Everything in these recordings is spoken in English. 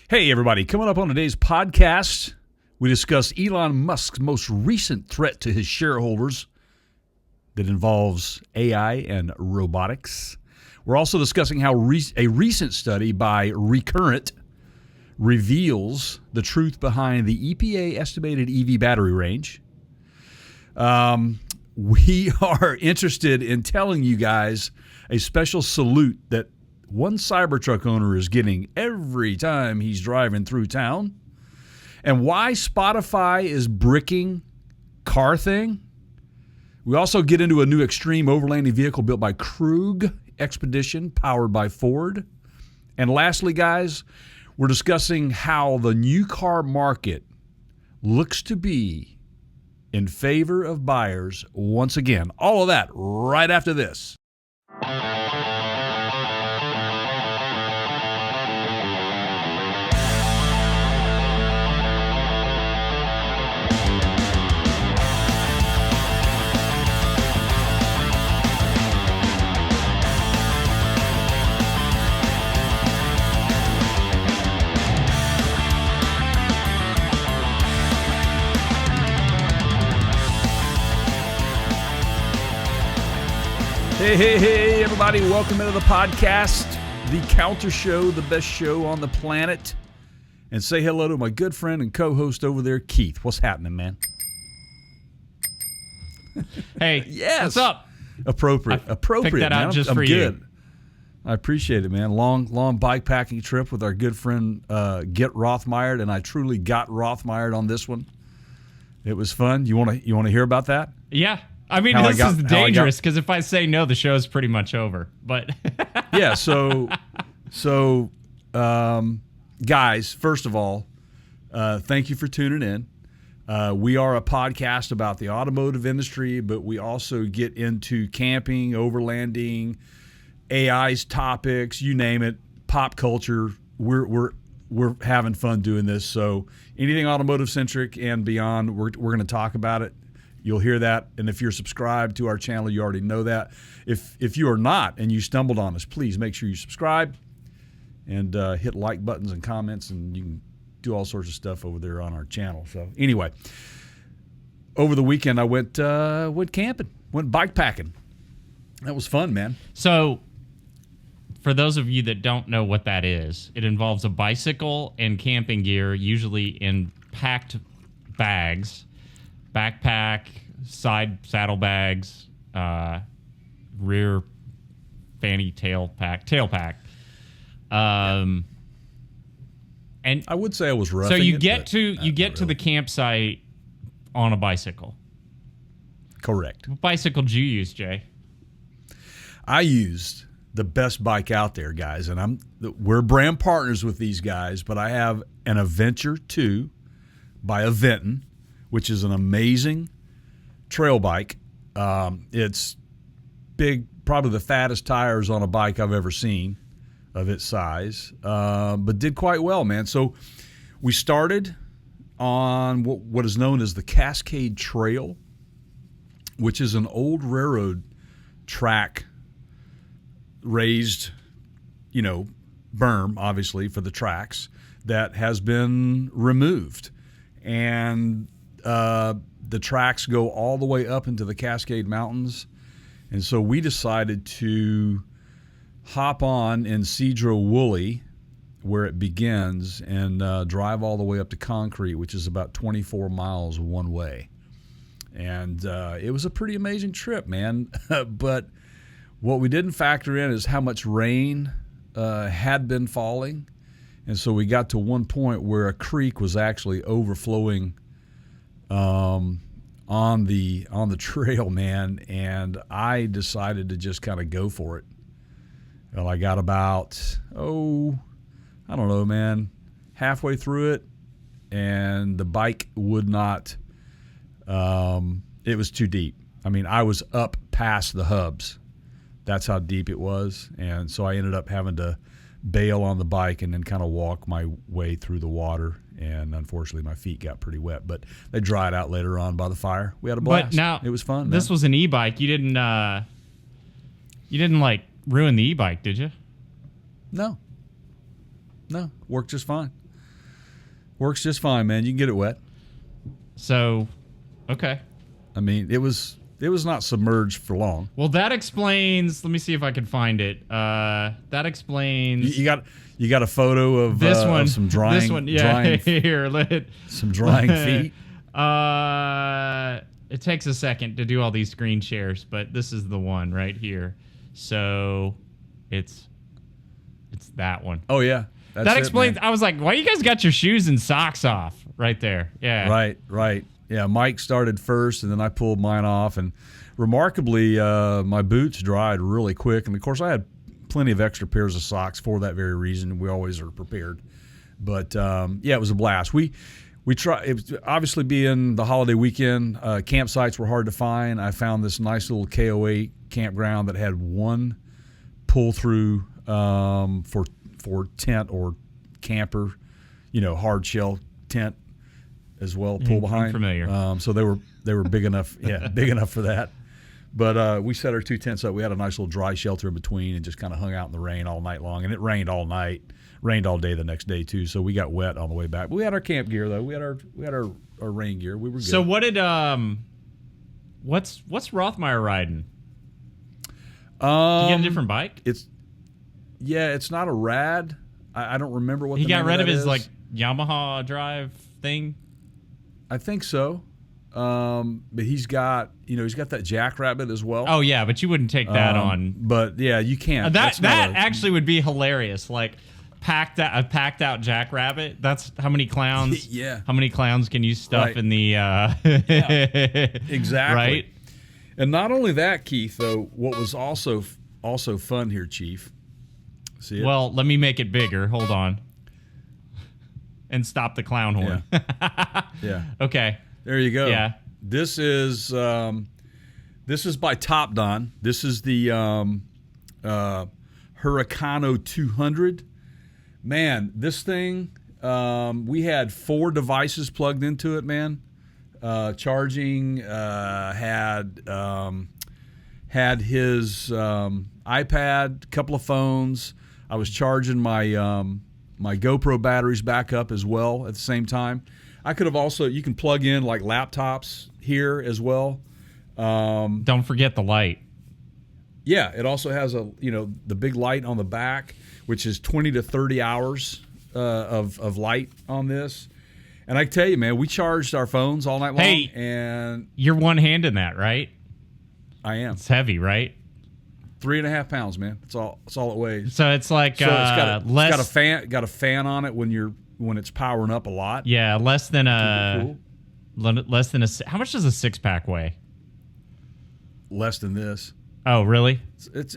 Hey, everybody. Coming up on today's podcast, we discuss Elon Musk's most recent threat to his shareholders that involves AI and robotics. We're also discussing how a recent study by Recurrent reveals the truth behind the EPA estimated EV battery range. We are interested in telling you guys a special salute that one Cybertruck owner is getting every time he's driving through town, and why Spotify is bricking car thing. We also get into a new extreme overlanding vehicle built by Krug Expedition, powered by Ford. And lastly, guys, we're discussing how the new car market looks to be in favor of buyers once again. All of that right after this. Hey, everybody. Welcome into the podcast, the counter show, the best show on the planet. And say hello to my good friend and co-host over there, Keith. What's happening, man? Hey, yes. What's up? Appropriate, picked that out man. just I'm for good. you. I appreciate it, man. Long bike packing trip with our good friend Get Rothmeired, and I truly got Rothmeired on this one. It was fun. You want to hear about that? Yeah. I mean, this is dangerous because if I say no, the show's pretty much over. But yeah, so guys, first of all, thank you for tuning in. We are a podcast about the automotive industry, but we also get into camping, overlanding, AI's topics, you name it, pop culture. We're having fun doing this. So anything automotive centric and beyond, we're going to talk about it. You'll hear that, and if you're subscribed to our channel, you already know that. If you are not and you stumbled on us, please make sure you subscribe and hit like buttons and comments, and you can do all sorts of stuff over there on our channel. So anyway, over the weekend I went camping, went bikepacking. That was fun, man. So for those of you that don't know what that is, it involves a bicycle and camping gear, usually in packed bags. Backpack, side saddlebags, rear fanny tail pack. And I would say I was roughing so you it, get to the campsite on a bicycle. Correct. What bicycle did you use, Jay? I used the best bike out there, guys, and we're brand partners with these guys, but I have an Adventure 2 by Aventon, which is an amazing trail bike. It's big, probably the fattest tires on a bike I've ever seen of its size, but did quite well, man. So we started on what is known as the Cascade Trail, which is an old railroad track, raised, berm, obviously, for the tracks, that has been removed. And the tracks go all the way up into the Cascade Mountains. And so we decided to hop on in Cedro Woolley, where it begins, and drive all the way up to Concrete, which is about 24 miles one way. And it was a pretty amazing trip, man. But what we didn't factor in is how much rain had been falling. And so we got to one point where a creek was actually overflowing on the trail, man, and I decided to just kind of go for it. Well, I got about, I don't know, man, halfway through it, and the bike would not, it was too deep. I mean, I was up past the hubs. That's how deep it was, and so I ended up having to bail on the bike and then kind of walk my way through the water. And unfortunately, my feet got pretty wet, but they dried out later on by the fire. We had a blast. But now, it was fun. This was an e-bike. You didn't like ruin the e-bike, did you? No, worked just fine. Works just fine, man. You can get it wet. So, okay. I mean, it was not submerged for long. Well, that explains. Let me see if I can find it. That explains. You got a photo of this one. Of some drying. This one, yeah. Drying, Here, some drying feet. It takes a second to do all these screen shares, but this is the one right here. So, it's that one. Oh yeah. That explains. I was like, why you guys got your shoes and socks off right there? Yeah. Right. Yeah, Mike started first, and then I pulled mine off. And remarkably, my boots dried really quick. And, of course, I had plenty of extra pairs of socks for that very reason. We always are prepared. But, yeah, it was a blast. We try. It was obviously being the holiday weekend, campsites were hard to find. I found this nice little KO8 campground that had one pull-through for tent or camper, hard shell tent as well, pull behind. I'm familiar. So they were big enough, big enough for that. But we set our two tents up. We had a nice little dry shelter in between and just kind of hung out in the rain all night long. And it rained all night, rained all day the next day too. So we got wet on the way back. But we had our camp gear though. We had our rain gear. We were good. So what did what's Rothmeyer riding? Did you get a different bike? It's not a Rad. I don't remember what he the got name rid of his is. like Yamaha drive thing. I think so. But he's got that Jackrabbit as well. Oh yeah, but you wouldn't take that on. But yeah, you can't. That actually would be hilarious. Like a packed out Jackrabbit. That's how many clowns. Yeah. How many clowns can you stuff in the? Yeah, exactly. Right. And not only that, Keith. Though, what was also fun here, Chief. See it? Well, let me make it bigger. Hold on. And stop the clown horn. Yeah. Okay. There you go. Yeah. This is by Top Don. This is the Huracano 200. Man, this thing, we had 4 devices plugged into it, man. Charging, had his iPad, couple of phones. I was charging my my GoPro batteries back up as well at the same time. I could have also, you can plug in like laptops here as well. Don't forget the light. Yeah, it also has the big light on the back, which is 20 to 30 hours of light on this. And I tell you, man, we charged our phones all night long. Hey, and you're one-handed that, right? I am. It's heavy, right? 3.5 pounds, man. That's all it weighs. So it's like it's got a fan on it when it's powering up a lot. Yeah, less than cool. How much does a 6-pack weigh? Less than this. Oh, really? This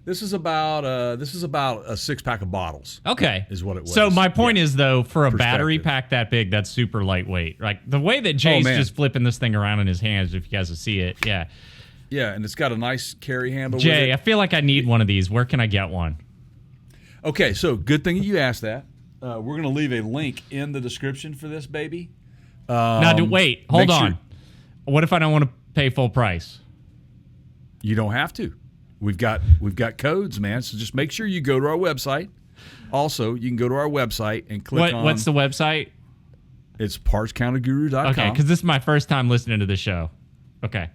is about a 6-pack of bottles. Okay, is what it was. So my point is though, for a battery pack that big, that's super lightweight. Like the way that Jay's just flipping this thing around in his hands, if you guys will see it, yeah. Yeah, and it's got a nice carry handle. Jay, with it. I feel like I need one of these. Where can I get one? Okay, so good thing you asked that. We're going to leave a link in the description for this baby. Wait, hold on. What if I don't want to pay full price? You don't have to. We've got codes, man. So just make sure you go to our website. Also, you can go to our website and click on. What's the website? It's partscounterguru.com. Okay, because this is my first time listening to the show. Okay,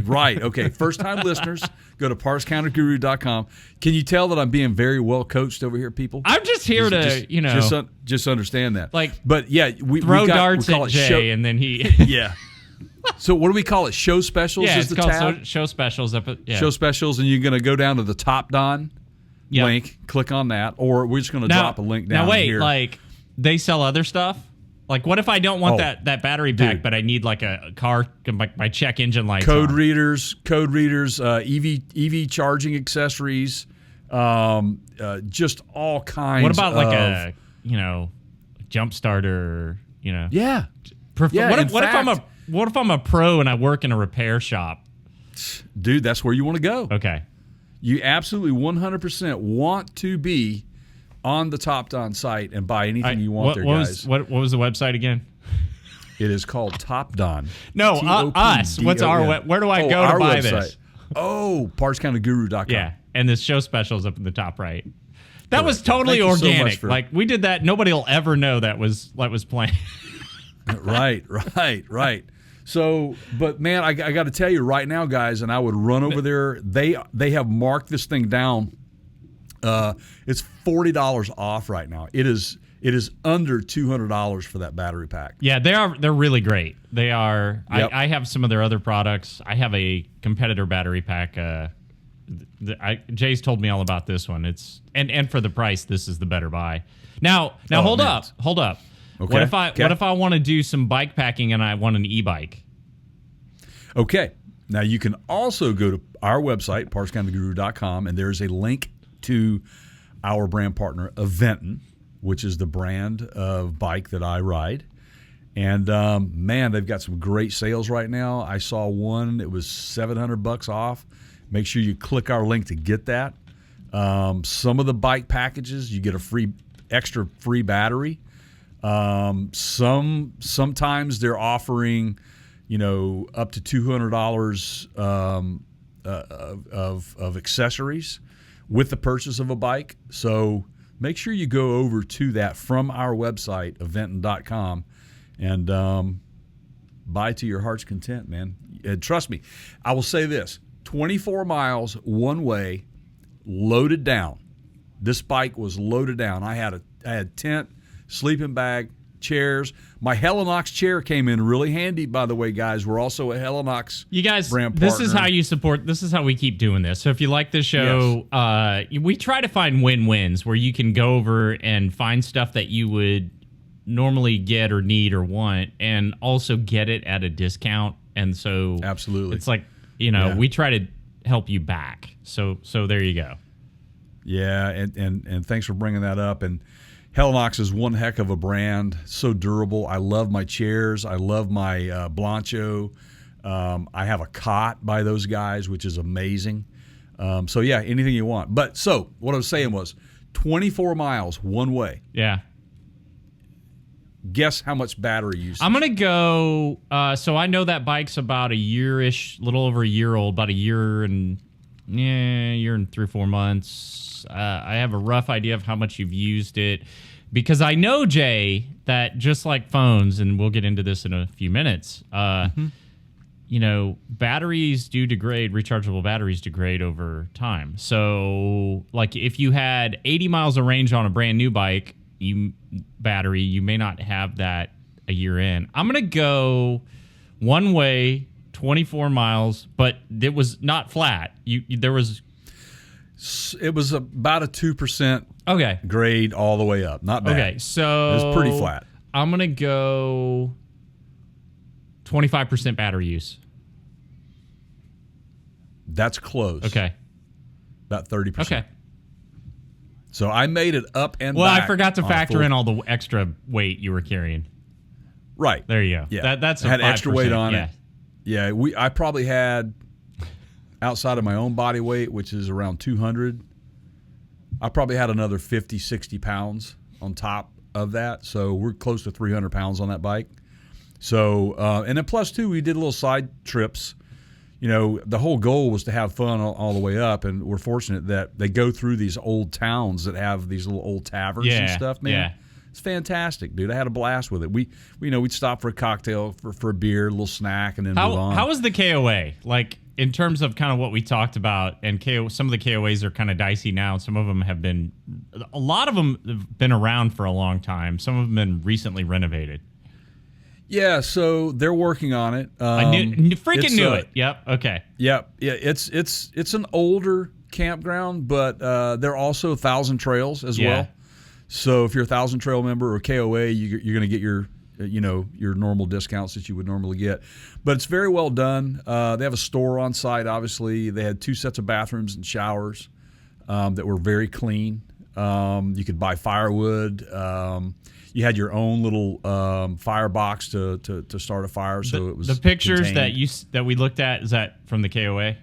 right. Okay, first-time listeners, go to partscounterguru.com. Can you tell that I'm being very well coached over here, people? I'm just here just understand that. But yeah, we throw darts at Jay, and then he. Yeah. So what do we call it? Show specials? Yeah, is it's the called tab? show specials. Show specials, and you're going to go down to the Top Don link, click on that, or we're just going to drop a link down here. Now wait, they sell other stuff? Like, what if I don't want that battery pack, but I need like a car, my check engine lights code readers, EV charging accessories, just all kinds. What about like a jump starter? Yeah. What if I'm a pro and I work in a repair shop? Dude, that's where you want to go. Okay. You absolutely 100% want to be on the Top Don site and buy anything you want guys. What was the website again? It is called Top Don. No, us. What's our where do I go to buy website. this? Oh, partscounterguru.com. Yeah, and this show special is up in the top right. That was totally Thank you so much organic. for- Like we did that. Nobody will ever know that was planned. Right. So, but man, I got to tell you right now, guys, and I would run over there. They have marked this thing down. It's $40 off right now. It is under $200 for that battery pack. Yeah, they're really great. They are. Yep. I have some of their other products. I have a competitor battery pack. Jay's told me all about this one. It's and for the price, this is the better buy. Now hold up. Okay. What if I want to do some bike packing and I want an e-bike? Okay. Now you can also go to our website, partscounterguru.com, and there's a link to our brand partner, Aventon, which is the brand of bike that I ride. And man, they've got some great sales right now. I saw one; it was $700 off. Make sure you click our link to get that. Some of the bike packages, you get a extra free battery. Sometimes they're offering, up to $200 of accessories with the purchase of a bike. So make sure you go over to that from our website, aventon.com, and buy to your heart's content, man. And trust me, I will say this: 24 miles one way, loaded down. This bike was loaded down. I had tent, sleeping bag, chairs. My Helinox chair came in really handy, by the way, guys. We're also a Helinox you guys, brand this partner. is how you support. This is how we keep doing this. So if you like this show, we try to find win-wins where you can go over and find stuff that you would normally get or need or want, and also get it at a discount. And so Absolutely. it's like, we try to help you back. So there you go. Yeah, and thanks for bringing that up. And Helinox is one heck of a brand, so durable. I love my chairs. I love my Blancho. I have a cot by those guys, which is amazing. So, yeah, anything you want. But so what I was saying was 24 miles one way. Yeah. Guess how much battery usage? I'm going to go, so I know that bike's about a year-ish, little over a year old, about a year and 3 or 4 months. I have a rough idea of how much you've used it, because I know, Jay, that just like phones, and we'll get into this in a few minutes, batteries do degrade, rechargeable batteries degrade over time. So, like, if you had 80 miles of range on a brand new bike, you may not have that a year in. I'm going to go one way, 24 miles, but it was not flat. It was about a 2% okay grade all the way up. Not bad. Okay, so it was pretty flat. I'm going to go 25% battery use. That's close. Okay. About 30%. Okay. So I made it up and Well, back. I forgot to factor in all the extra weight you were carrying. Right. There you go. Yeah. That's I had extra weight on yeah. it. Yeah, I probably had, outside of my own body weight, which is around 200, I probably had another 50, 60 pounds on top of that. So we're close to 300 pounds on that bike. So, and then plus two, we did little side trips. The whole goal was to have fun all the way up, and we're fortunate that they go through these old towns that have these little old taverns and stuff, man. Yeah. It's fantastic, dude. I had a blast with it. We'd stop for a cocktail, for a beer, a little snack, and then move on. How was the KOA? Like, in terms of kind of what we talked about, and some of the KOAs are kind of dicey now. Some of them a lot of them have been around for a long time. Some of them have been recently renovated. Yeah, so they're working on it. I knew it. Yep. Okay. Yep. Yeah. It's an older campground, but they're also 1,000 trails as well. So if you're a 1,000 trail member or KOA, you're going to get your normal discounts that you would normally get. But it's very well done. They have a store on site. Obviously, they had 2 sets of bathrooms and showers that were very clean. You could buy firewood. You had your own little firebox to start a fire. So it was the pictures contained. that we looked at. Is that from the KOA?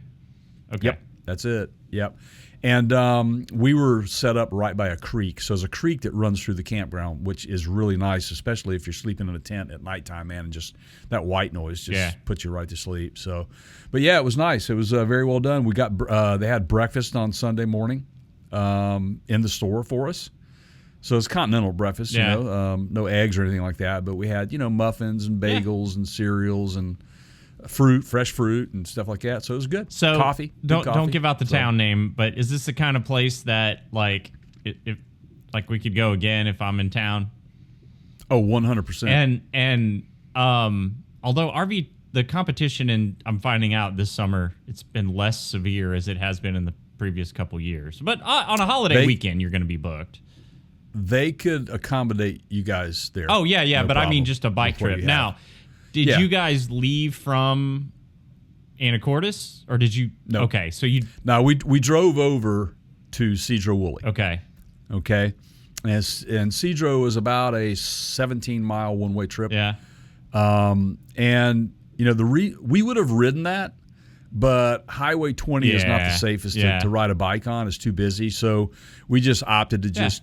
Okay. Yep, that's it. Yep. And we were set up right by a creek. So there's a creek that runs through the campground, which is really nice, especially if you're sleeping in a tent at nighttime, man, and just that white noise just puts you right to sleep. So, but yeah, it was nice. It was very well done. We got they had breakfast on Sunday morning. in the store for us. So it's continental breakfast, no eggs or anything like that. But we had, muffins and bagels and cereals and fresh fruit and stuff like that. So it was good. So coffee. Don't give out the town name, but is this the kind of place that if we could go again if I'm in town? Oh, 100%. And although the competition, and I'm finding out this summer, it's been less severe as it has been in the previous couple years. But on a holiday weekend, you're going to be booked. They could accommodate you guys there. Oh, yeah, no but problem. I mean just a bike trip. Now, did you guys leave from Anacortes, or did you? No. Okay, so you. No, we drove over to Cedro Woolley. Okay. And Cedro was about a 17-mile one-way trip. Yeah. And we would have ridden that, but Highway 20 is not the safest to ride a bike on. It's too busy, so we just opted to just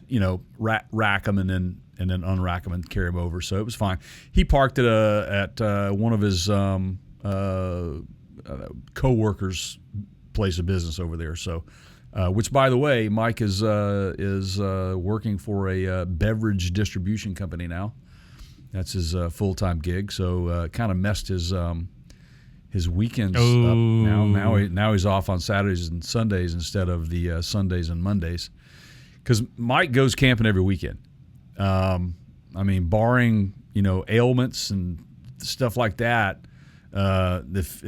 rack them and then unrack them and carry them over. So it was fine. He parked at one of his co-workers' place of business over there. So, which by the way, Mike is working for a beverage distribution company now. That's his full-time gig. So kind of messed his weekends up. Now he's off on Saturdays and Sundays instead of the Sundays and Mondays. Because Mike goes camping every weekend. Barring ailments and stuff like that, if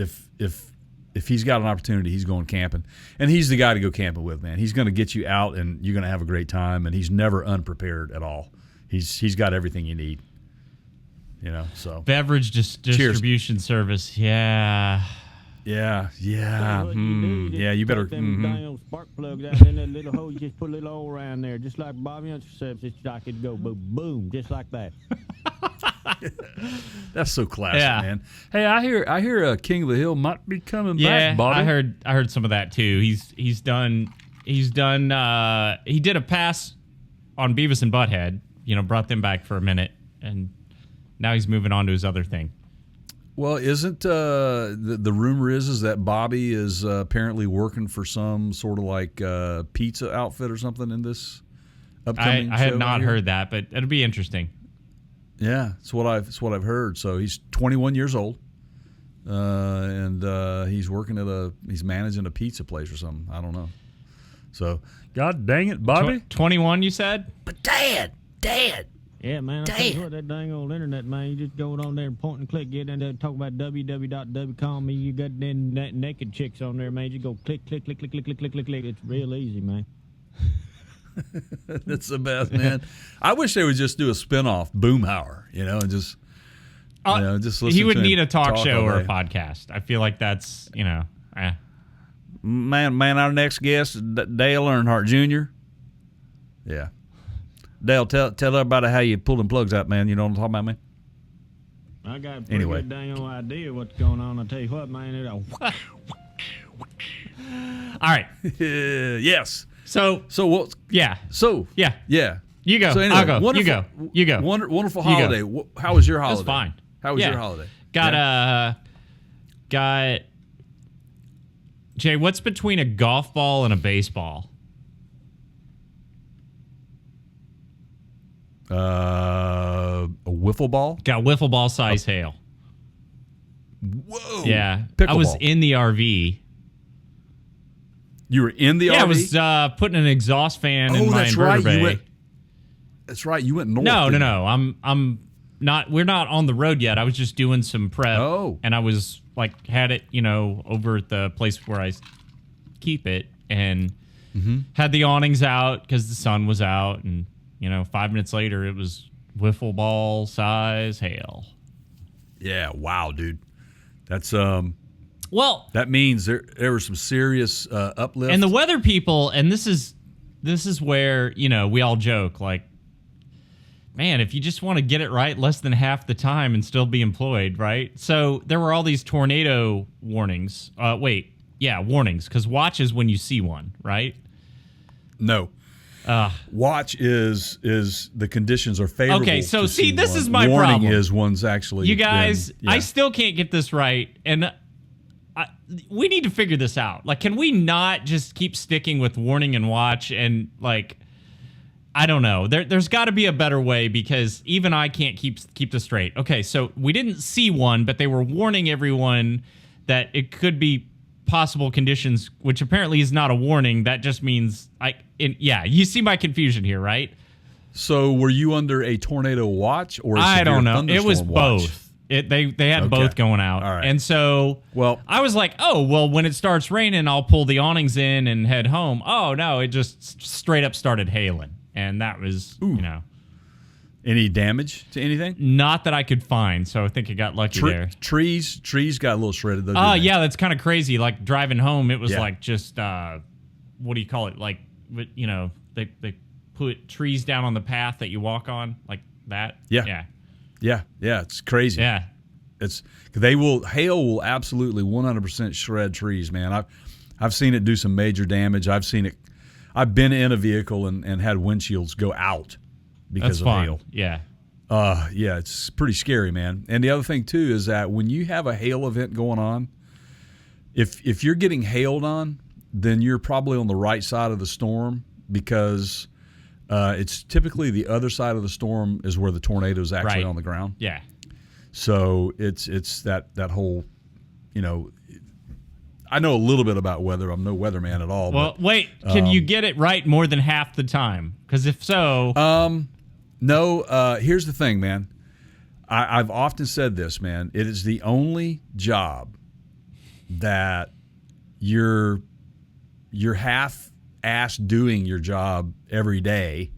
he's got an opportunity, he's going camping, and he's the guy to go camping with. Man, he's going to get you out, and you're going to have a great time. And he's never unprepared at all. He's got everything you need. So beverage distribution service, yeah. Yeah, you better. Put them damn spark plugs out in that little hole. You just put a little oil around there, just like Bobby says. It's like it go boom, boom, just like that. That's so classic, man. Hey, I hear King of the Hill might be coming back, Bobby. I heard some of that too. He did a pass on Beavis and Butthead. Brought them back for a minute, and now he's moving on to his other thing. Well, isn't the rumor is that Bobby is apparently working for some sort of like pizza outfit or something in this upcoming show? I had not heard that, but it'll be interesting. Yeah, it's what I've heard. So he's 21 years old, and he's he's managing a pizza place or something. I don't know. So, God dang it, Bobby. 21, you said? But Dad. Yeah, man. I tell you what, that dang old internet, man. You just go on there and point and click, get in there, talk about www.w.com. You got them naked chicks on there, man. You go click. It's real easy, man. That's the best, man. I wish they would just do a spinoff, Boomhauer, and just listen. He would to need him a talk show or a day. podcast. I feel like that's Man, our next guest, Dale Earnhardt Jr. Yeah. Dale, tell everybody how you pull them plugs out, man. You know what I'm talking about, man? I got a pretty good dang old idea what's going on. I'll tell you what, man. All right. Yes. So what? Yeah. So yeah. Yeah. You go. So anyway, I'll go. You go. Wonderful holiday. How was your holiday? That's fine. How was your holiday? Got Jay, what's between a golf ball and a baseball? A wiffle ball? Got wiffle ball size hail. Whoa. Yeah. Pickleball. I was in the RV. You were in the RV? Yeah, I was putting an exhaust fan in my inverter bay. That's right. You went north. No. I'm not. We're not on the road yet. I was just doing some prep. Oh. And I was had it, over at the place where I keep it, and had the awnings out because the sun was out, and 5 minutes later it was wiffle ball size hail. Yeah. Wow, dude. That's well. That means there was some serious uplift. And the weather people, and this is where we all joke man, if you just want to get it right less than half the time and still be employed, right? So there were all these tornado warnings. Warnings, because watch is when you see one, right? No. Watch is the conditions are favorable. Okay, so to see, this one. is my Warning problem. is one's actually. You guys, I still can't get this right, and we need to figure this out. Like, can we not just keep sticking with warning and watch and like, I don't know. There's got to be a better way because even I can't keep this straight. Okay, so we didn't see one, but they were warning everyone that it could be possible conditions, which apparently is not a warning. That just means you see my confusion here, right? So were you under a tornado watch or I don't know. It was watch? both. They had both going out. All right. And so I was like, oh, well, when it starts raining, I'll pull the awnings in and head home. Oh, no, it just straight up started hailing. And that was, Any damage to anything? Not that I could find, so I think I got lucky there. Trees got a little shredded, though. Yeah, that's kind of crazy. Like, driving home, it was like just, what do you call it? Like, they put trees down on the path that you walk on, like that. Yeah, it's crazy. Yeah. Hail will absolutely 100% shred trees, man. I've seen it do some major damage. I've been in a vehicle and had windshields go out because of hail. Yeah. Yeah, it's pretty scary, man. And the other thing too is that when you have a hail event going on, if you're getting hailed on, then you're probably on the right side of the storm because it's typically the other side of the storm is where the tornado is actually on the ground. Yeah. So it's that whole, I know a little bit about weather. I'm no weatherman at all. Well, wait, can you get it right more than half the time? Because if so... No, here's the thing, man. I've often said this, man. It is the only job that you're half-assed doing your job every day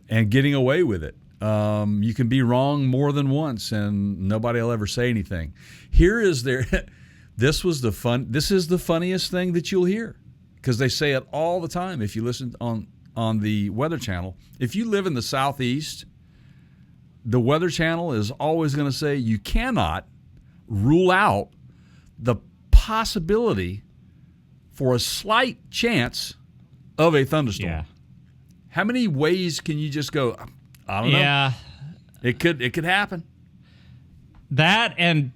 and getting away with it. You can be wrong more than once, and nobody will ever say anything. This is the funniest thing that you'll hear because they say it all the time. If you listen on the Weather Channel, if you live in the Southeast, the Weather Channel is always going to say you cannot rule out the possibility for a slight chance of a thunderstorm. Yeah. How many ways can you just go? I don't know. Yeah, it could happen. That and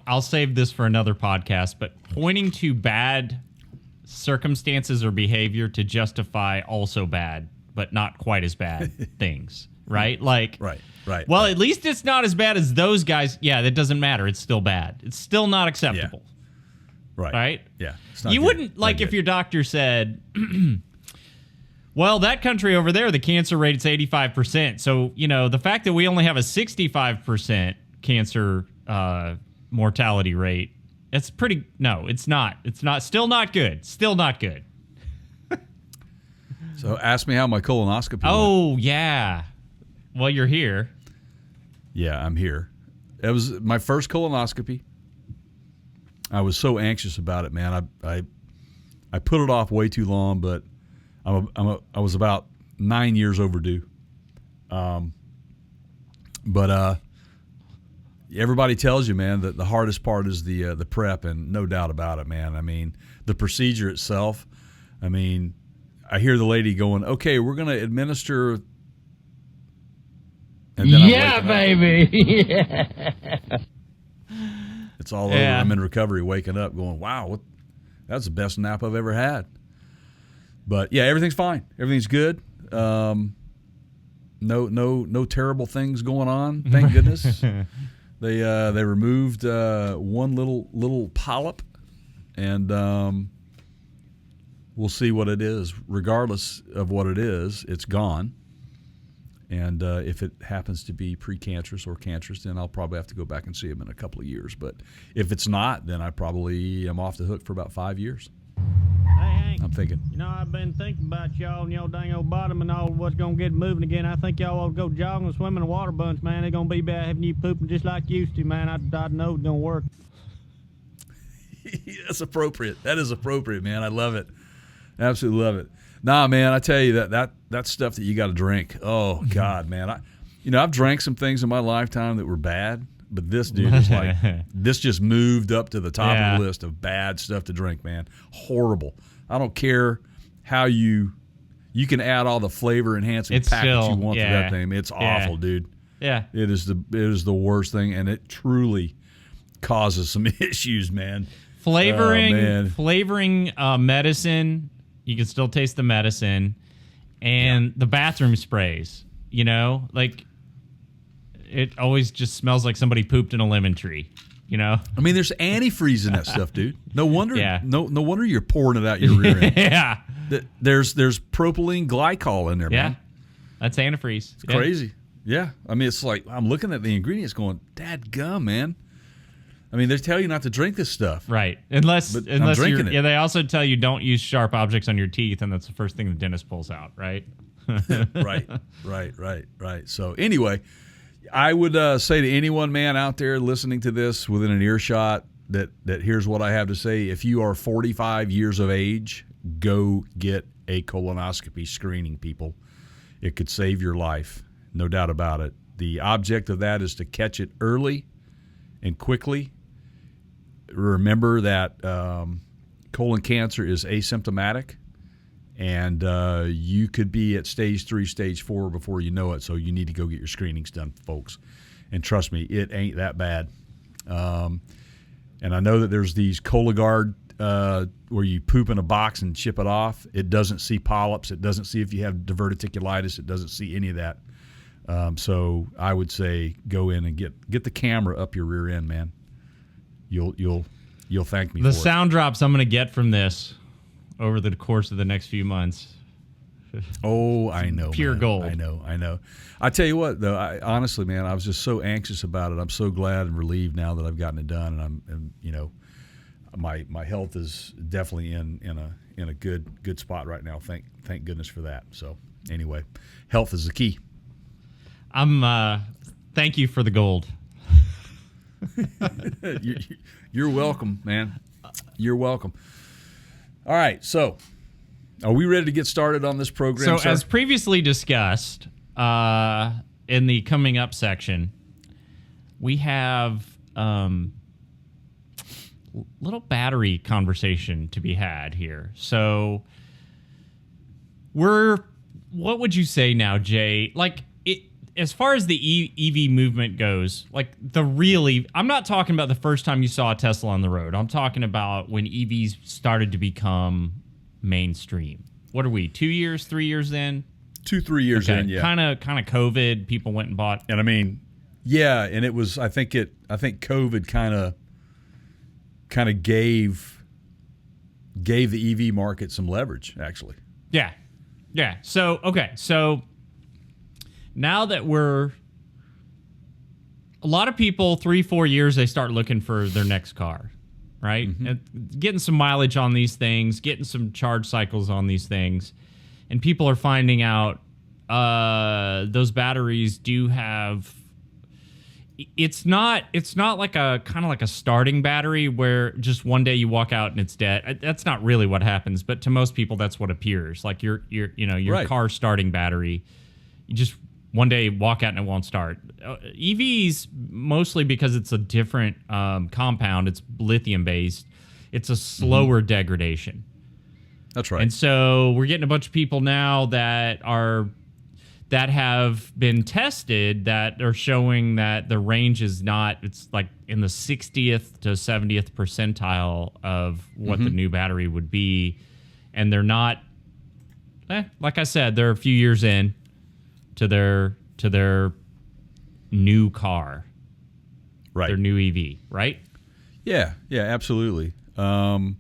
I'll save this for another podcast, but pointing to bad circumstances or behavior to justify also bad, but not quite as bad things, right? Like, right. Well, at least it's not as bad as those guys. Yeah, that doesn't matter. It's still bad. It's still not acceptable. Yeah. Right? Yeah. You wouldn't, like, if your doctor said, well, that country over there, the cancer rate is 85%. So, the fact that we only have a 65% cancer mortality rate, it's pretty... No, it's not. It's not. Still not good. Still not good. So ask me how my colonoscopy went. Yeah. Well, you're here. Yeah, I'm here. It was my first colonoscopy. I was so anxious about it, man. I put it off way too long, but I was about 9 years overdue. But everybody tells you, man, that the hardest part is the prep, and no doubt about it, man. I mean, the procedure itself. I mean, I hear the lady going, "Okay, we're going to administer." And then yeah, baby. Yeah. It's all over. I'm in recovery, waking up, going, "Wow, that's the best nap I've ever had." But yeah, everything's fine. Everything's good. No terrible things going on. Thank goodness. They removed one little polyp, and we'll see what it is. Regardless of what it is, it's gone. And if it happens to be precancerous or cancerous, then I'll probably have to go back and see him in a couple of years. But if it's not, then I probably am off the hook for about 5 years. Hey, Hank. I'm thinking. I've been thinking about y'all and y'all dang old bottom and all what's going to get moving again. I think y'all ought to go jogging and swimming in a water bunch, man. They're going to be bad having you pooping just like you used to, man. I know it's going to work. That's appropriate. That is appropriate, man. I love it. Absolutely love it. Nah, man, I tell you that stuff that you got to drink. Oh God, man. I've drank some things in my lifetime that were bad, but this dude is like this just moved up to the top of the list of bad stuff to drink, man. Horrible. I don't care how you can add all the flavor enhancing packets you want to that thing. It's awful, dude. Yeah. It is the worst thing, and it truly causes some issues, man. Flavoring medicine. You can still taste the medicine, and the bathroom sprays. You know, like it always just smells like somebody pooped in a lemon tree. You know, I mean, there's antifreeze in that stuff, dude. No wonder. Yeah. No wonder you're pouring it out your rear end. Yeah. There's propylene glycol in there, Yeah. man. That's antifreeze. It's crazy. Yeah. I mean, it's like I'm looking at the ingredients, going, "Dadgum, man." I mean, they tell you not to drink this stuff, Right? Unless I'm drinking it. Yeah, they also tell you don't use sharp objects on your teeth, and that's the first thing the dentist pulls out, right? Right. So anyway, I would say to anyone, man, out there listening to this within an earshot, that here's what I have to say. If you are 45 years of age, go get a colonoscopy screening, people. It could save your life, no doubt about it. The object of that is to catch it early and quickly. Remember that colon cancer is asymptomatic, and you could be at stage 3, stage 4 before you know it, so you need to go get your screenings done, folks. And trust me, it ain't that bad. And I know that there's these Cologuard where you poop in a box and ship it off. It doesn't see polyps. It doesn't see if you have diverticulitis. It doesn't see any of that. So I would say go in and get the camera up your rear end, man. You'll thank me for it. The sound drops I'm going to get from this over the course of the next few months. Oh, I know. Pure man. gold. I know. I tell you what, though, honestly, man, I was just so anxious about it. I'm so glad and relieved now that I've gotten it done, and you know, my health is definitely in a good spot right now. Thank goodness for that. So anyway, health is the key. Thank you for the gold. You're welcome, man. You're welcome. All right, so are we ready to get started on this program, So, sir? as previously discussed in the coming up section, we have little battery conversation to be had here. So, what would you say now, Jay? Like, as far as the EV movement goes, like I'm not talking about the first time you saw a Tesla on the road. I'm talking about when EVs started to become mainstream. What are we, 2 years, 3 years in? 2-3 years in, yeah. Kind of COVID, people went and bought. And I mean, yeah, and it was, I think COVID kind of gave the EV market some leverage, actually. Yeah. So, okay. So now that a lot of people, 3-4 years, they start looking for their next car, right? Mm-hmm. And getting some mileage on these things, getting some charge cycles on these things. And people are finding out those batteries do have, it's not like a kind of like a starting battery where just one day you walk out and it's dead. That's not really what happens, but to most people that's what appears. Like your Right. car starting battery, you just one day walk out and it won't start. EVs, mostly because it's a different compound, it's lithium based, it's a slower degradation. That's right. And so we're getting a bunch of people now that have been tested that are showing that the range is not, it's like in the 60th to 70th percentile of what the new battery would be. And they're not, like I said, they're a few years in to their new car, right. Their new EV, right? Yeah, absolutely. And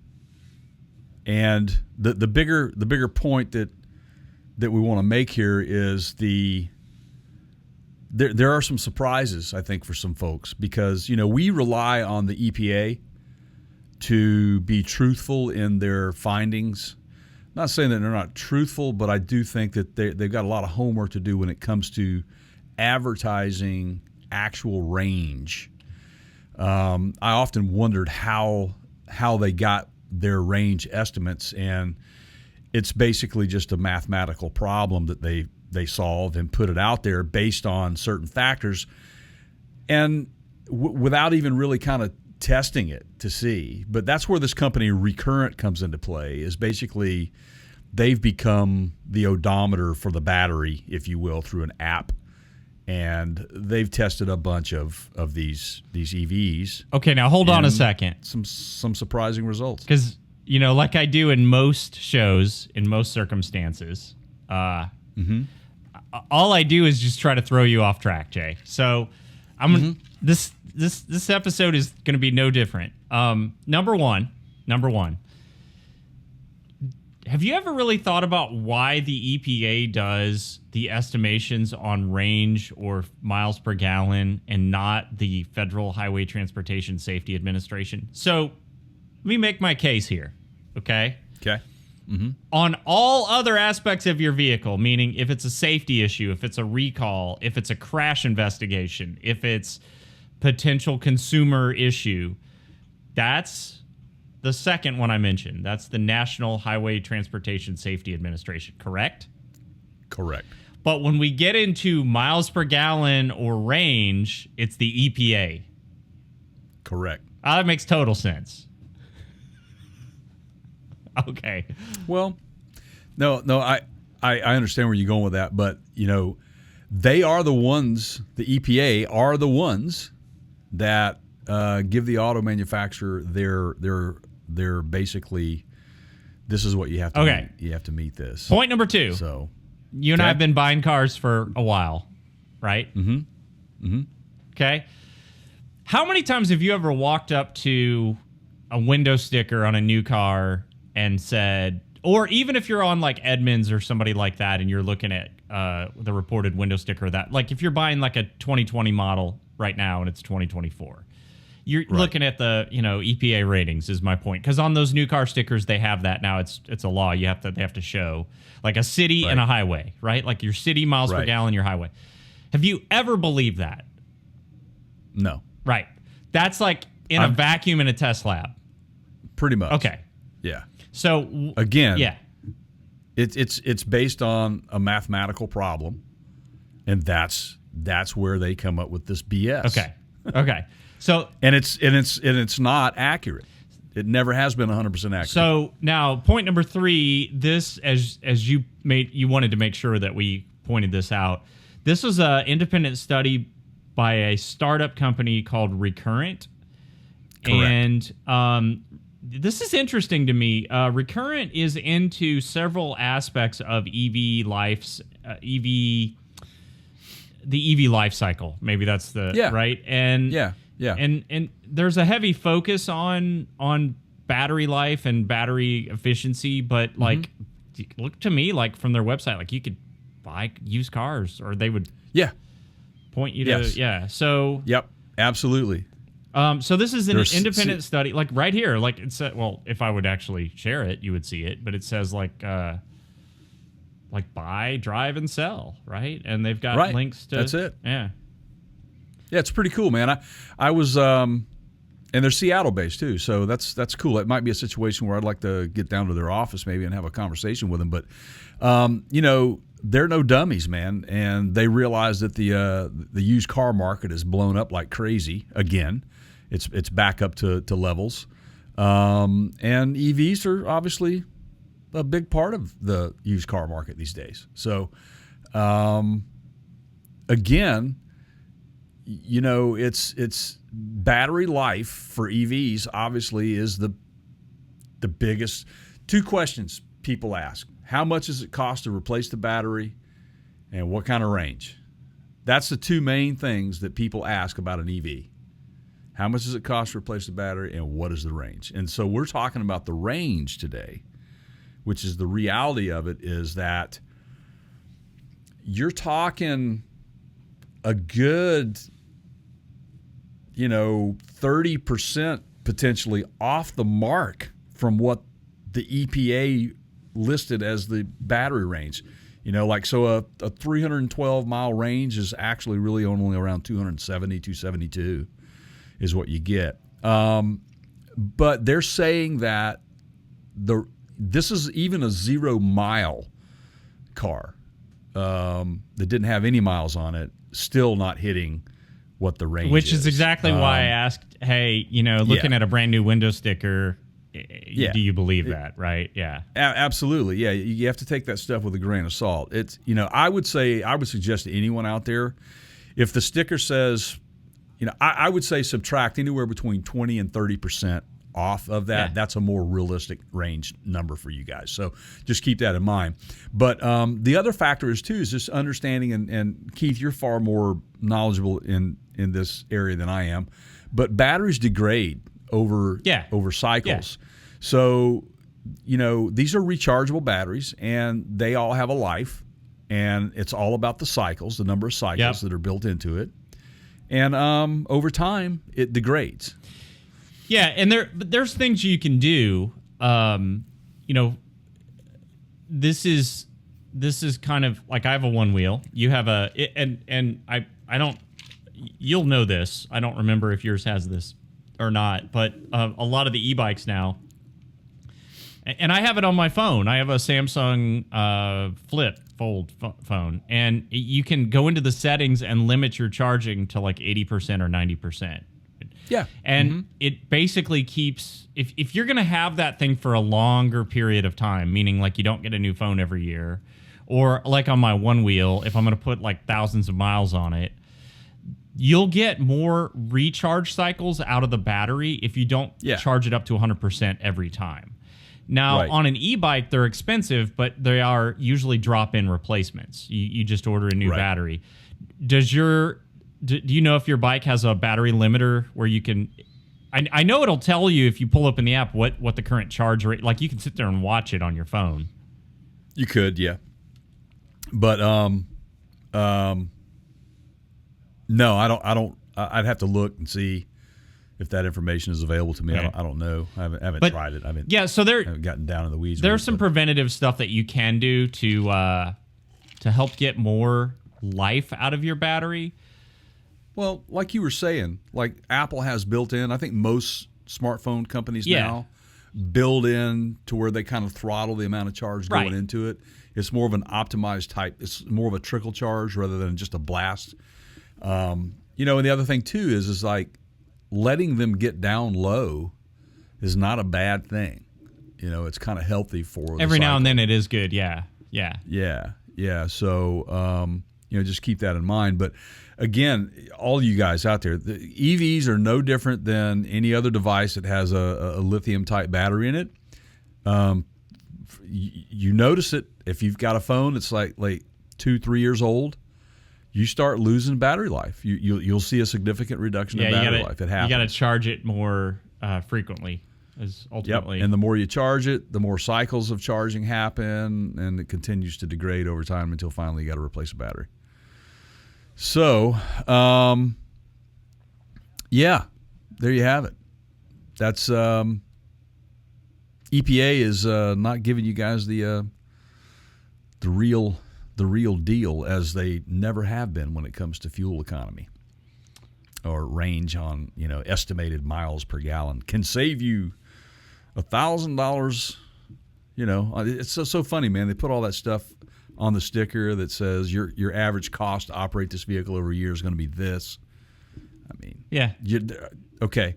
the bigger point that we want to make here is there are some surprises, I think, for some folks, because we rely on the EPA to be truthful in their findings. Not saying that they're not truthful, but I do think that they've got a lot of homework to do when it comes to advertising actual range. I often wondered how they got their range estimates, and it's basically just a mathematical problem that they solved and put it out there based on certain factors, and without even really kind of testing it to see. But that's where this company Recurrent comes into play, is basically they've become the odometer for the battery, if you will, through an app. and they've tested a bunch of these EVs. Okay, now hold on a second. Some surprising results. Because, like I do in most shows, in most circumstances, all I do is just try to throw you off track, Jay. So this episode is going to be no different. Number one, have you ever really thought about why the EPA does the estimations on range or miles per gallon and not the Federal Highway Transportation Safety Administration? So let me make my case here, okay? Okay. Mm-hmm. On all other aspects of your vehicle, meaning if it's a safety issue, if it's a recall, if it's a crash investigation, if it's potential consumer issue, that's the second one I mentioned. That's the National Highway Transportation Safety Administration, correct? Correct. But when we get into miles per gallon or range, it's the EPA. Correct. That makes total sense. Okay. Well, no, I understand where you're going with that, but they are the ones. The EPA are the ones that give the auto manufacturer their basically. This is what you have to. Okay. Meet. You have to meet this. Point number 2. So, you and I have been buying cars for a while, right? Mm-hmm. Mm-hmm. Okay. How many times have you ever walked up to a window sticker on a new car and said, or even if you're on like Edmunds or somebody like that and you're looking at the reported window sticker that, like if you're buying like a 2020 model right now and it's 2024, you're looking at the EPA ratings is my point, because on those new car stickers they have that now. It's a law. They have to show like a city and a highway, right? Like your city miles per gallon, your highway. Have you ever believed that? No. Right. That's like in a vacuum in a test lab. Pretty much. Okay. Yeah. So again, yeah, it's based on a mathematical problem, and that's where they come up with this BS. Okay. So and it's not accurate. It never has been 100% accurate. So now point number 3. This as you wanted to make sure that we pointed this out. This was an independent study by a startup company called Recurrent. Correct. And this is interesting to me. Recurrent is into several aspects of the EV life cycle. Maybe that's the right. And yeah. And there's a heavy focus on battery life and battery efficiency, but like look to me like from their website, like you could buy used cars, or they would point you to So yep, absolutely. So this is an independent study, like right here, like it said. Well, if I would actually share it, you would see it, but it says like buy, drive, and sell, right? And they've got links to. That's it. Yeah, it's pretty cool, man. I was and they're Seattle based too, so that's cool. It might be a situation where I'd like to get down to their office maybe and have a conversation with them, but they're no dummies, man, and they realize that the used car market is blown up like crazy again. It's back up to levels, and EVs are obviously a big part of the used car market these days. So, again, it's battery life for EVs obviously is the biggest. 2 questions people ask: how much does it cost to replace the battery, and what kind of range? That's the 2 main things that people ask about an EV. How much does it cost to replace the battery, and what is the range? And so we're talking about the range today, which is the reality of it is that you're talking a good 30% potentially off the mark from what the EPA listed as the battery range. So a 312 mile range is actually really only around 270, 272 is what you get. But they're saying that this is even a 0 mile car that didn't have any miles on it, still not hitting what the range is. Which is exactly why I asked, hey, looking at a brand new window sticker, do you believe that, right? Yeah. Absolutely. Yeah, you have to take that stuff with a grain of salt. It's I would suggest to anyone out there, if the sticker says, I would say subtract anywhere between 20 and 30% off of that. Yeah. That's a more realistic range number for you guys. So just keep that in mind. But the other factor is just understanding, and Keith, you're far more knowledgeable in this area than I am, but batteries degrade over cycles. Yeah. So, these are rechargeable batteries, and they all have a life, and it's all about the cycles, the number of cycles that are built into it. And over time, it degrades. Yeah, and there's things you can do. This is kind of like I have a one wheel. You have and I don't. You'll know this. I don't remember if yours has this or not, but a lot of the e-bikes now. And I have it on my phone. I have a Samsung Flip Fold phone, and you can go into the settings and limit your charging to like 80% or 90%. Yeah. And it basically keeps, if you're going to have that thing for a longer period of time, meaning like you don't get a new phone every year, or like on my one wheel, if I'm going to put like thousands of miles on it, you'll get more recharge cycles out of the battery if you don't charge it up to 100% every time. Now, on an e-bike, they're expensive, but they are usually drop-in replacements. You just order a new battery. Do you know if your bike has a battery limiter where you can... I know it'll tell you if you pull up in the app what the current charge rate... Like, you can sit there and watch it on your phone. You could, yeah. But, no, I don't... I'd have to look and see if that information is available to me. Okay. I don't know. I haven't tried it. I haven't gotten down in the weeds. There's some preventative stuff that you can do to help get more life out of your battery. Well, like you were saying, like Apple has built in, I think most smartphone companies now build in to where they kind of throttle the amount of charge going into it. It's more of an optimized type. It's more of a trickle charge rather than just a blast. And the other thing too is like letting them get down low is not a bad thing. It's kind of healthy for every now and then. It is good. Yeah. So just keep that in mind. But again, all you guys out there, the EVs are no different than any other device that has a lithium type battery in it. You notice it if you've got a phone that's like 2-3 years old. You start losing battery life. You'll see a significant reduction in battery life. It happens. You got to charge it more frequently. Is ultimately. Yep. And the more you charge it, the more cycles of charging happen, and it continues to degrade over time until finally you got to replace a battery. So, there you have it. That's EPA is not giving you guys the real deal, as they never have been when it comes to fuel economy or range on estimated miles per gallon. Can save you $1,000. It's so funny, man. They put all that stuff on the sticker that says your average cost to operate this vehicle over a year is going to be this. I mean, okay.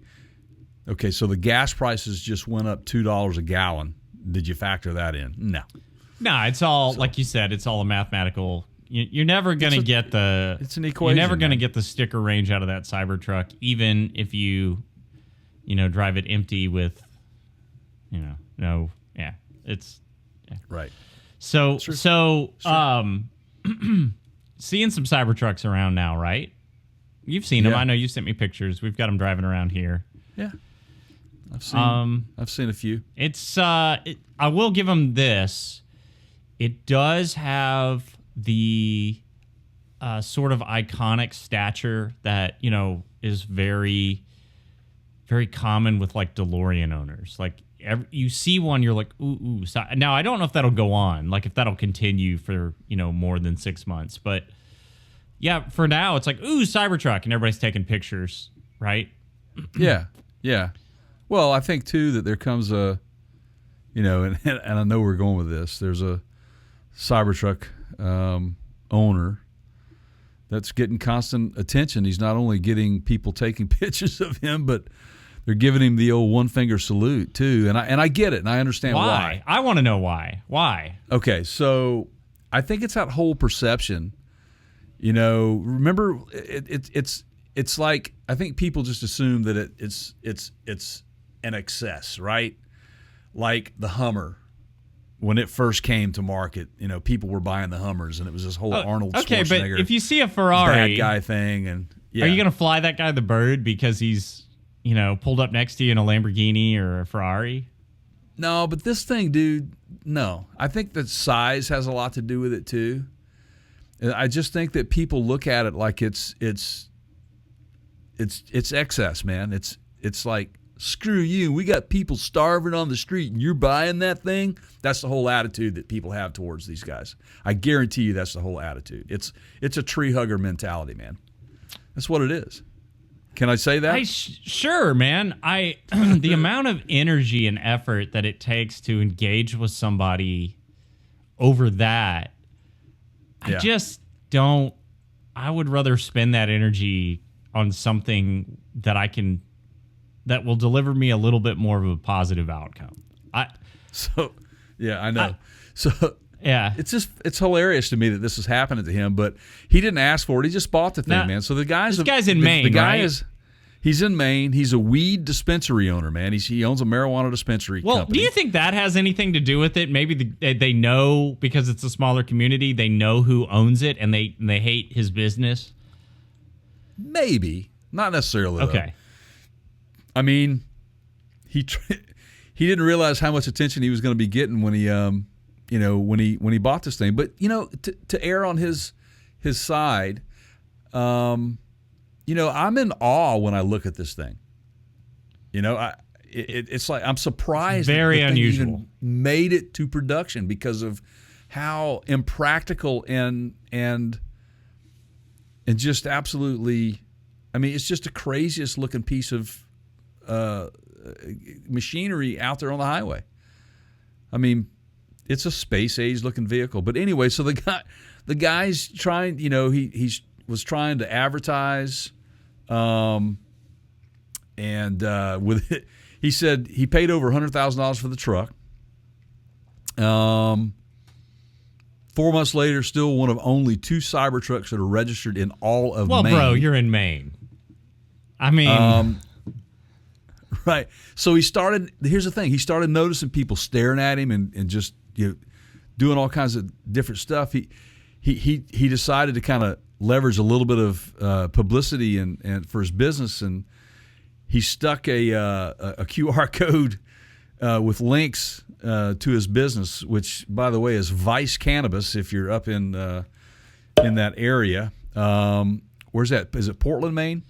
So the gas prices just went up $2 a gallon. Did you factor that in? No, it's all like you said. It's all a mathematical. You're never going to get the. It's an equation. You're never going to get the sticker range out of that Cybertruck, even if you drive it empty with, it's right. So seeing some Cybertrucks around now, right? You've seen them. I know you sent me pictures. We've got them driving around here. Yeah, I've seen a few. It's I will give them this. It does have the sort of iconic stature that is very, very common with like DeLorean owners. Like you see one, you're like, ooh. Now I don't know if that'll go on, like if that'll continue for more than 6 months, but yeah, for now it's like, ooh, Cybertruck, and everybody's taking pictures, right? Yeah. Well, I think too that there comes a, and I know we're going with this. There's a Cybertruck owner that's getting constant attention. He's not only getting people taking pictures of him, but they're giving him the old one-finger salute too. And I get it, and I understand why. I want to know why. Why? Okay, so I think it's that whole perception Remember, it's like I think people just assume that it's an excess, right? Like the Hummer. When it first came to market, people were buying the Hummers, and it was this whole Arnold Schwarzenegger. Okay, but if you see a Ferrari, bad guy thing, and are you gonna fly that guy the bird because he's pulled up next to you in a Lamborghini or a Ferrari? No, but this thing, dude. No, I think that size has a lot to do with it too. I just think that people look at it like it's excess, man. It's like, screw you. We got people starving on the street and you're buying that thing. That's the whole attitude that people have towards these guys. I guarantee you that's the whole attitude. It's a tree hugger mentality, man. That's what it is. Can I say that? Sure, man. The amount of energy and effort that it takes to engage with somebody over that, I just don't. I would rather spend that energy on something that will deliver me a little bit more of a positive outcome. I know. It's hilarious to me that this is happening to him, but he didn't ask for it. He just bought the thing, man. So this guy's in Maine, the guy right? He's in Maine. He's a weed dispensary owner, man. He owns a marijuana dispensary company. Do you think that has anything to do with it? Maybe they know, because it's a smaller community, they know who owns it and they hate his business? Maybe. Not necessarily, okay. Though. I mean, he didn't realize how much attention he was going to be getting when he bought this thing. But to err on his side, I'm in awe when I look at this thing. It's like I'm surprised. Very that unusual. even made it to production because of how impractical and just absolutely. I mean, it's just the craziest looking piece of machinery out there on the highway. I mean, it's a space age looking vehicle. But anyway, so the guy's trying. He was trying to advertise, and with it, he said he paid over $100,000 for the truck. 4 months later, still one of only 2 Cybertrucks that are registered in all of Maine. Well, bro, you're in Maine. I mean, right. So he started. Here's the thing. He started noticing people staring at him and just doing all kinds of different stuff. He decided to kind of leverage a little bit of publicity and for his business, and he stuck a QR code with links to his business, which, by the way, is Vice Cannabis. If you're up in that area, where's that? Is it Portland, Maine?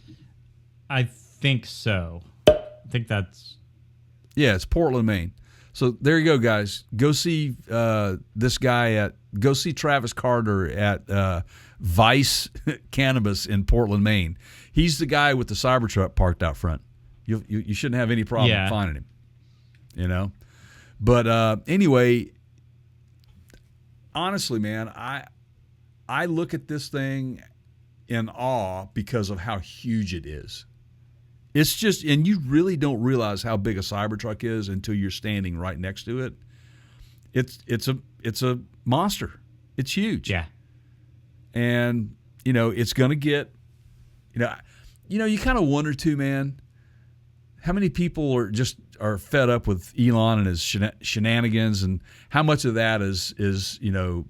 I think so. I think that's... Yeah, it's Portland, Maine. So there you go, guys. Go see this guy go see Travis Carter at Vice Cannabis in Portland, Maine. He's the guy with the Cybertruck parked out front. You shouldn't have any problem finding him. But anyway, honestly, man, I look at this thing in awe because of how huge it is. It's just, and you really don't realize how big a Cybertruck is until you're standing right next to it. It's a monster. It's huge. Yeah. And it's going to get, you kind of wonder too, man, how many people are fed up with Elon and his shenanigans, and how much of that is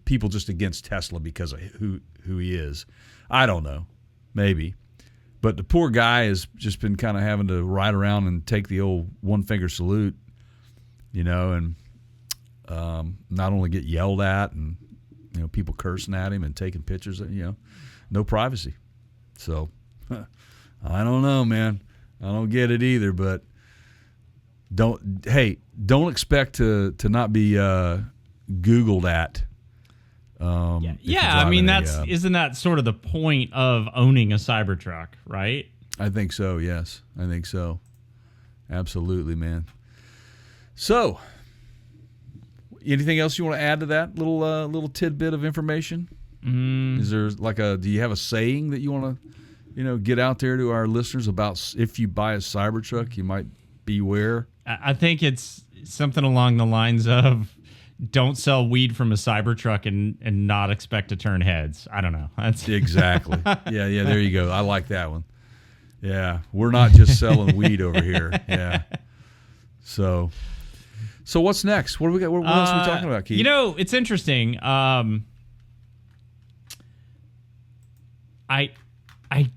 people just against Tesla because of who he is. I don't know, maybe. But the poor guy has just been kind of having to ride around and take the old one-finger salute, and not only get yelled at and, people cursing at him and taking pictures, no privacy. So, I don't know, man. I don't get it either, but don't expect to not be Googled at. I mean, isn't that sort of the point of owning a Cybertruck, right? I think so. Yes, I think so. Absolutely, man. So, anything else you want to add to that little tidbit of information? Is there do you have a saying that you want to, get out there to our listeners about if you buy a Cybertruck, you might beware? I think it's something along the lines of, don't sell weed from a Cybertruck and not expect to turn heads. I don't know. That's Exactly. Yeah, there you go. I like that one. Yeah, we're not just selling weed over here. Yeah. So what's next? What do we got? What else are we talking about, Keith? You know, it's interesting. I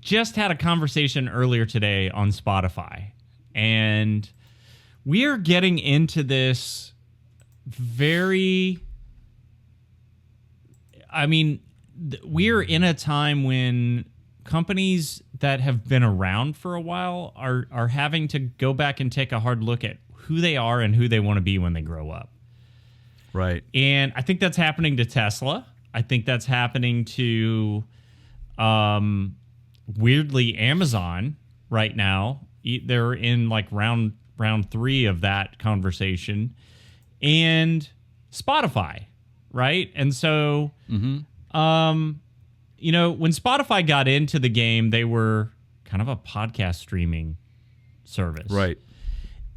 just had a conversation earlier today on Spotify, and we are getting into this we're in a time when companies that have been around for a while are having to go back and take a hard look at who they are and who they want to be when they grow up. Right. And I think that's happening to Tesla. I think that's happening to weirdly Amazon right now. They're in like round 3 of that conversation, and Spotify, right? And so when Spotify got into the game, they were kind of a podcast streaming service, right?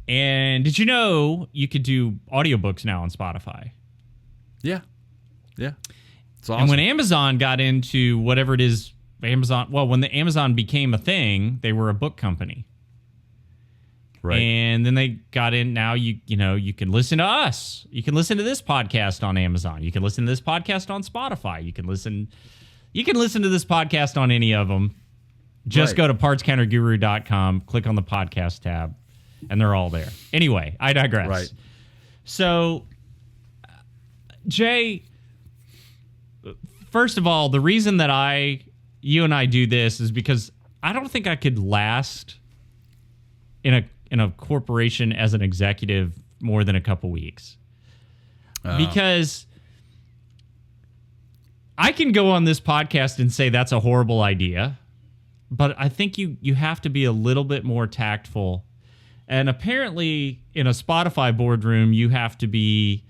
And did you know you could do audiobooks now on Spotify? Yeah. It's awesome. And when Amazon got into whatever it is, when the Amazon became a thing, they were a book company. Right. And then they got in. Now you can listen to us. You can listen to this podcast on Amazon. You can listen to this podcast on Spotify. You can listen to this podcast on any of them. Just go to partscounterguru.com, click on the podcast tab, and they're all there. Anyway, I digress. Right. So, Jay, first of all, the reason that you and I do this is because I don't think I could last in a corporation as an executive more than a couple weeks. Because I can go on this podcast and say that's a horrible idea, but I think you have to be a little bit more tactful. And apparently in a Spotify boardroom, you have to be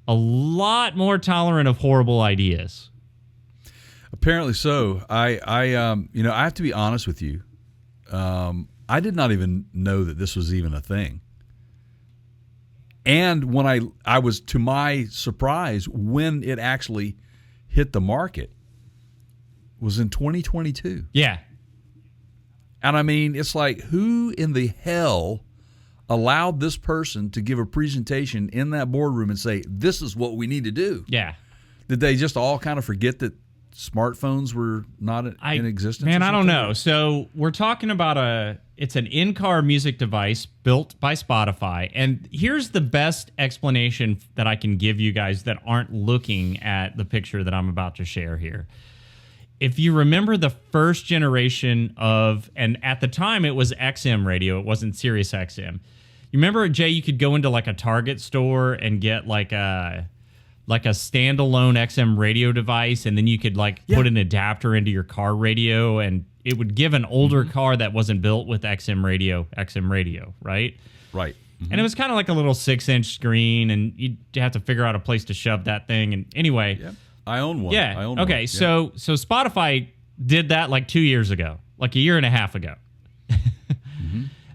a lot more tolerant of horrible ideas. Apparently so. I have to be honest with you. I did not even know that this was even a thing. And when I was, to my surprise, when it actually hit the market, was in 2022. Yeah. And I mean, it's like, who in the hell allowed this person to give a presentation in that boardroom and say, this is what we need to do? Yeah. Did they just all kind of forget that smartphones were not in existence? Man, I don't know. So we're talking about it's an in-car music device built by Spotify. And here's the best explanation that I can give you guys that aren't looking at the picture that I'm about to share here. If you remember the first generation and at the time it was XM radio, it wasn't Sirius XM. You remember, Jay, you could go into like a Target store and get like a standalone XM radio device, and then you could put an adapter into your car radio, and it would give an older car that wasn't built with XM radio, right? Right. Mm-hmm. And it was kind of like a little 6-inch screen, and you'd have to figure out a place to shove that thing. And anyway, I own one. Yeah. I own okay. One. So Spotify did that like 2 years ago, like a year and a half ago,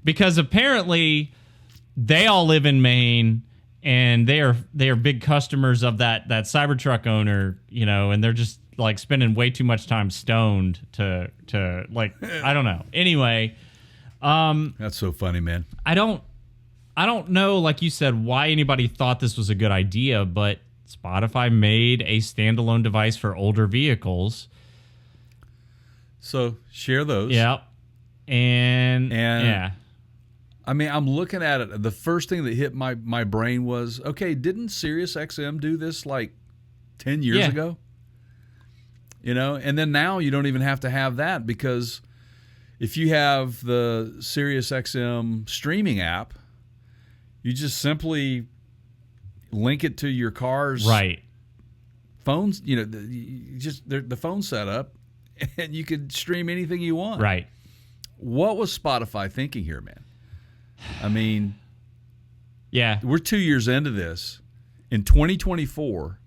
because apparently they all live in Maine. And they are big customers of that Cybertruck owner, and they're just like spending way too much time stoned to like, I don't know. Anyway, that's so funny, man. I don't know, like you said, why anybody thought this was a good idea, but Spotify made a standalone device for older vehicles. So share those. Yeah. And yeah. I mean, I'm looking at it. The first thing that hit my brain was, okay, didn't Sirius XM do this like 10 years ago? And then now you don't even have to have that, because if you have the Sirius XM streaming app, you just simply link it to your car's phones, the phone setup, and you could stream anything you want. Right. What was Spotify thinking here, man? I mean, yeah, we're 2 years into this in 2024,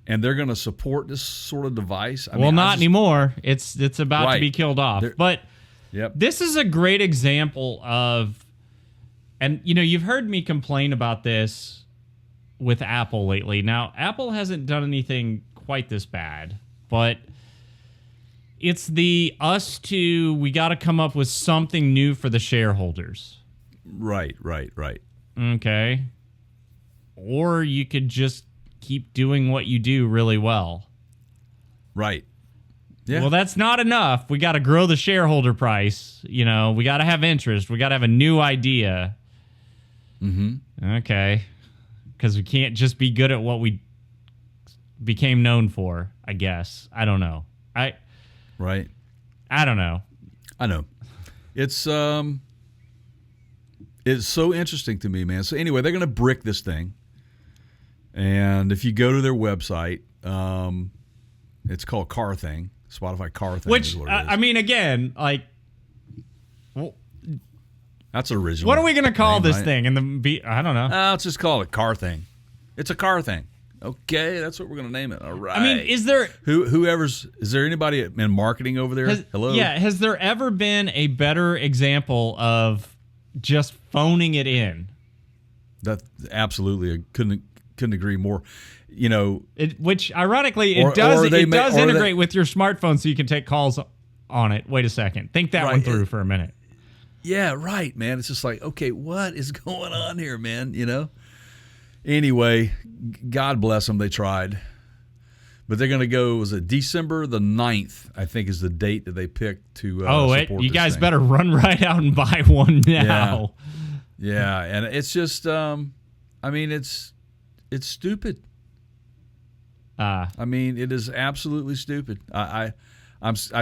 and they're going to support this sort of device. Not anymore. It's about to be killed off. But this is a great example of, and you've heard me complain about this with Apple lately. Now, Apple hasn't done anything quite this bad, but it's we got to come up with something new for the shareholders. Right. Okay. Or you could just keep doing what you do really well. Right. Yeah. Well, that's not enough. We got to grow the shareholder price. We got to have interest. We got to have a new idea. Mm-hmm. Okay. Because we can't just be good at what we became known for, I guess. I don't know. Right. I don't know. I know. It's so interesting to me, man. So anyway, they're going to brick this thing. And if you go to their website, it's called Car Thing. Spotify Car Thing. Which, is what it is. I mean, again, like... That's original. What are we going to call name, this right? thing? I don't know. Let's just call it Car Thing. It's a car thing. Okay, that's what we're going to name it. All right. I mean, is there... Is there anybody in marketing over there? Hello? Yeah, has there ever been a better example of just phoning it in? That absolutely, I couldn't agree more. Which ironically, it does integrate with your smartphone, so you can take calls on it. Wait a second, think that one through for a minute. Yeah, right, man. It's just like, okay, what is going on here, man? Anyway, God bless them. They tried. But they're going to go, was it December the 9th, I think is the date that they picked to support you this guys thing. better run right out and buy one now. Yeah, and it's just, I mean, it's stupid. I mean, it is absolutely stupid. I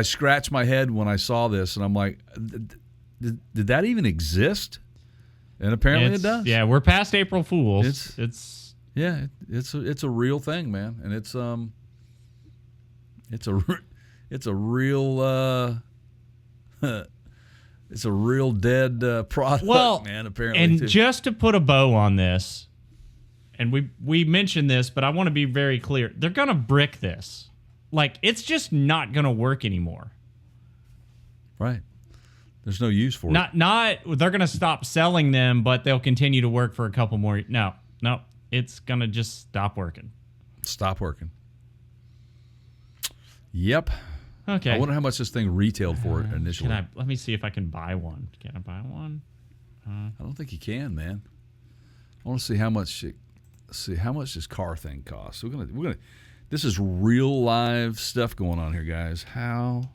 scratched my head when I saw this, and I'm like, did that even exist? And apparently it does. Yeah, we're past April Fools. It's a real thing, man, and it's a real it's a real dead product, man. Apparently, and just to put a bow on this, and we mentioned this, but I want to be very clear: they're gonna brick this. Like, it's just not gonna work anymore. Right. There's no use for it. They're going to stop selling them, but they'll continue to work for a couple more. No, it's going to just stop working. Stop working. Yep. Okay. I wonder how much this thing retailed for it initially. Let me see if I can buy one. Can I buy one? I don't think you can, man. I want to see how much this car thing costs. We're gonna. This is real live stuff going on here, guys. How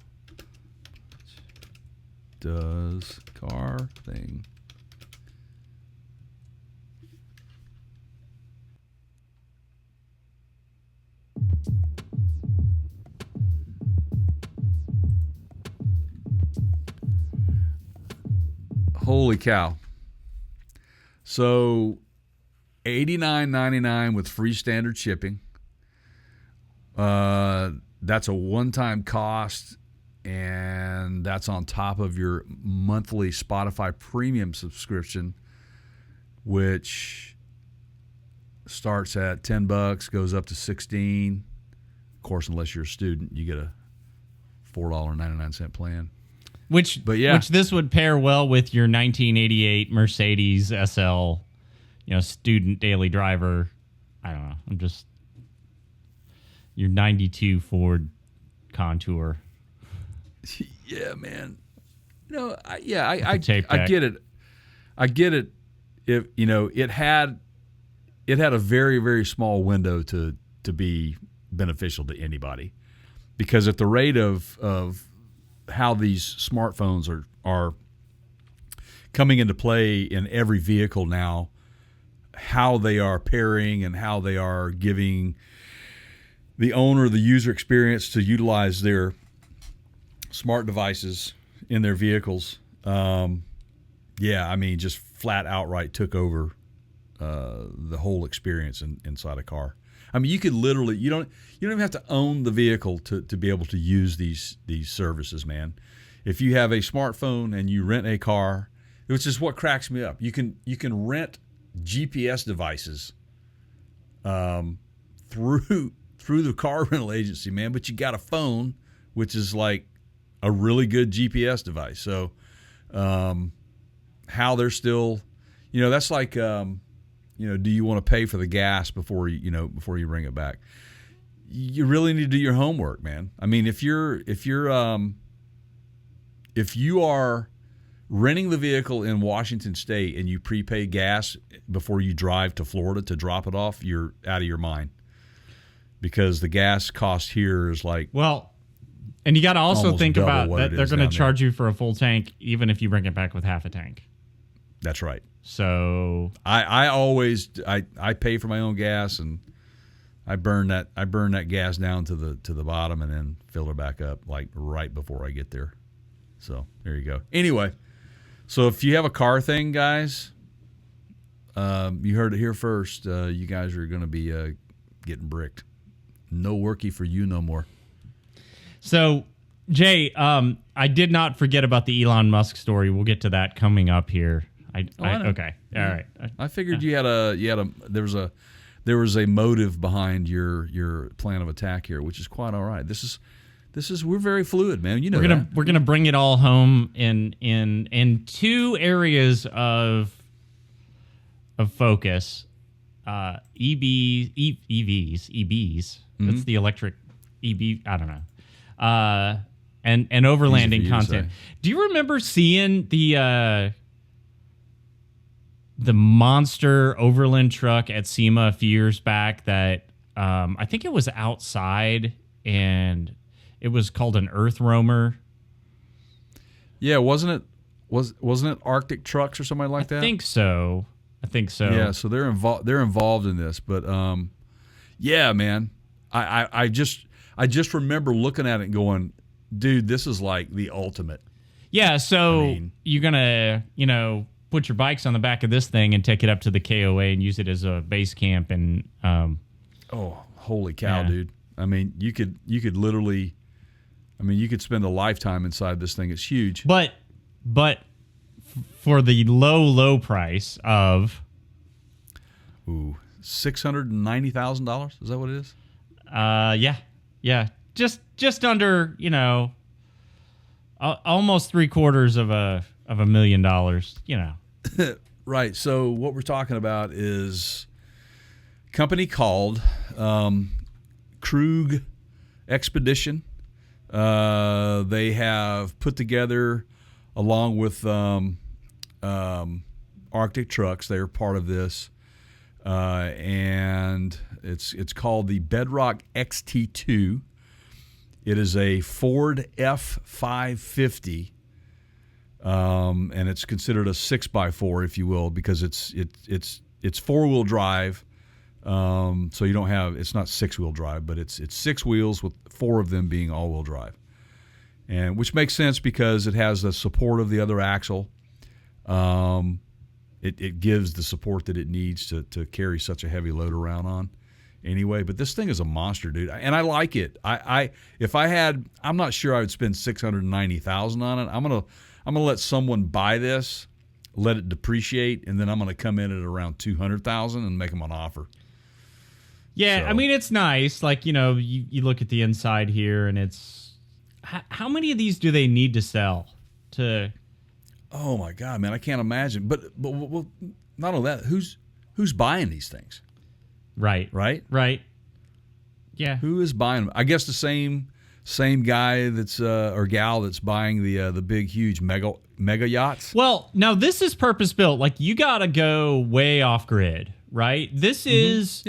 does car thing? Holy cow. So $89.99 with free standard shipping. That's a one-time cost, and that's on top of your monthly Spotify premium subscription, which starts at $10, goes up to $16. Of course, unless you're a student, you get a $4.99 plan. Which this would pair well with your 1988 Mercedes SL, student daily driver. I don't know. Your 92 Ford Contour. Yeah, man. I get it. I get it. If it had a very, very small window to be beneficial to anybody, because at the rate of how these smartphones are coming into play in every vehicle now, how they are pairing and how they are giving the owner the user experience to utilize their smart devices in their vehicles. Just flat outright took over the whole experience inside a car. I mean, you could literally, you don't even have to own the vehicle to be able to use these services, man. If you have a smartphone and you rent a car, which is what cracks me up, you can rent GPS devices through the car rental agency, man. But you got a phone, which is like a really good GPS device. So how they're still, that's like do you want to pay for the gas before you bring it back? You really need to do your homework, man. I mean, if you are renting the vehicle in Washington State and you prepay gas before you drive to Florida to drop it off, you're out of your mind, because the gas cost here is like, well, and you got to also think about what that they're going to charge you for a full tank even if you bring it back with half a tank. That's right. So I always pay for my own gas, and I burn that gas down to the bottom and then fill it back up like right before I get there. So there you go. Anyway, so if you have a car thing, guys, you heard it here first. You guys are going to be getting bricked. No worky for you no more. So, Jay, I did not forget about the Elon Musk story. We'll get to that coming up here. Okay. All right. I figured there was a motive behind your plan of attack here, which is quite all right. This is we're very fluid, man. We're gonna bring it all home in two areas of focus. EVs. That's the electric EV. I don't know. And overlanding content. Do you remember seeing the monster overland truck at SEMA a few years back that I think it was outside, and it was called an Earth Roamer? Yeah, wasn't it Arctic Trucks or something like that? I think so. Yeah, so they're involved in this, but yeah, man. I just remember looking at it and going, dude, this is like the ultimate. Yeah, so you're gonna, put your bikes on the back of this thing and take it up to the KOA and use it as a base camp, and oh, holy cow, dude. I mean, you could literally, you could spend a lifetime inside this thing. It's huge. But for the low price of $690,000, is that what it is? Yeah. Just under, almost $750,000 of $1 million, Right. So what we're talking about is a company called Krug Expedition. They have put together, along with Arctic Trucks, they're part of this, and it's called the Bedrock XT2. It is a Ford F550. And it's considered a 6x4, if you will, because it's four-wheel drive. So you don't have, it's not six-wheel drive, but it's six wheels with four of them being all-wheel drive, and which makes sense because it has the support of the other axle. It gives the support that it needs to carry such a heavy load around on. Anyway, but this thing is a monster, dude, and I like it. If I had, I'm not sure I would spend $690,000 on it. I'm gonna let someone buy this, let it depreciate, and then I'm gonna come in at around $200,000 and make them an offer. Yeah, so. It's nice. Like, you look at the inside here, and it's how many of these do they need to sell to? Oh my God, man, I can't imagine. But not only that, who's buying these things? Right. Yeah. Who is buying them? I guess the same guy that's or gal that's buying the big, huge mega yachts. Well, now this is purpose built. Like, you gotta go way off grid, right? This is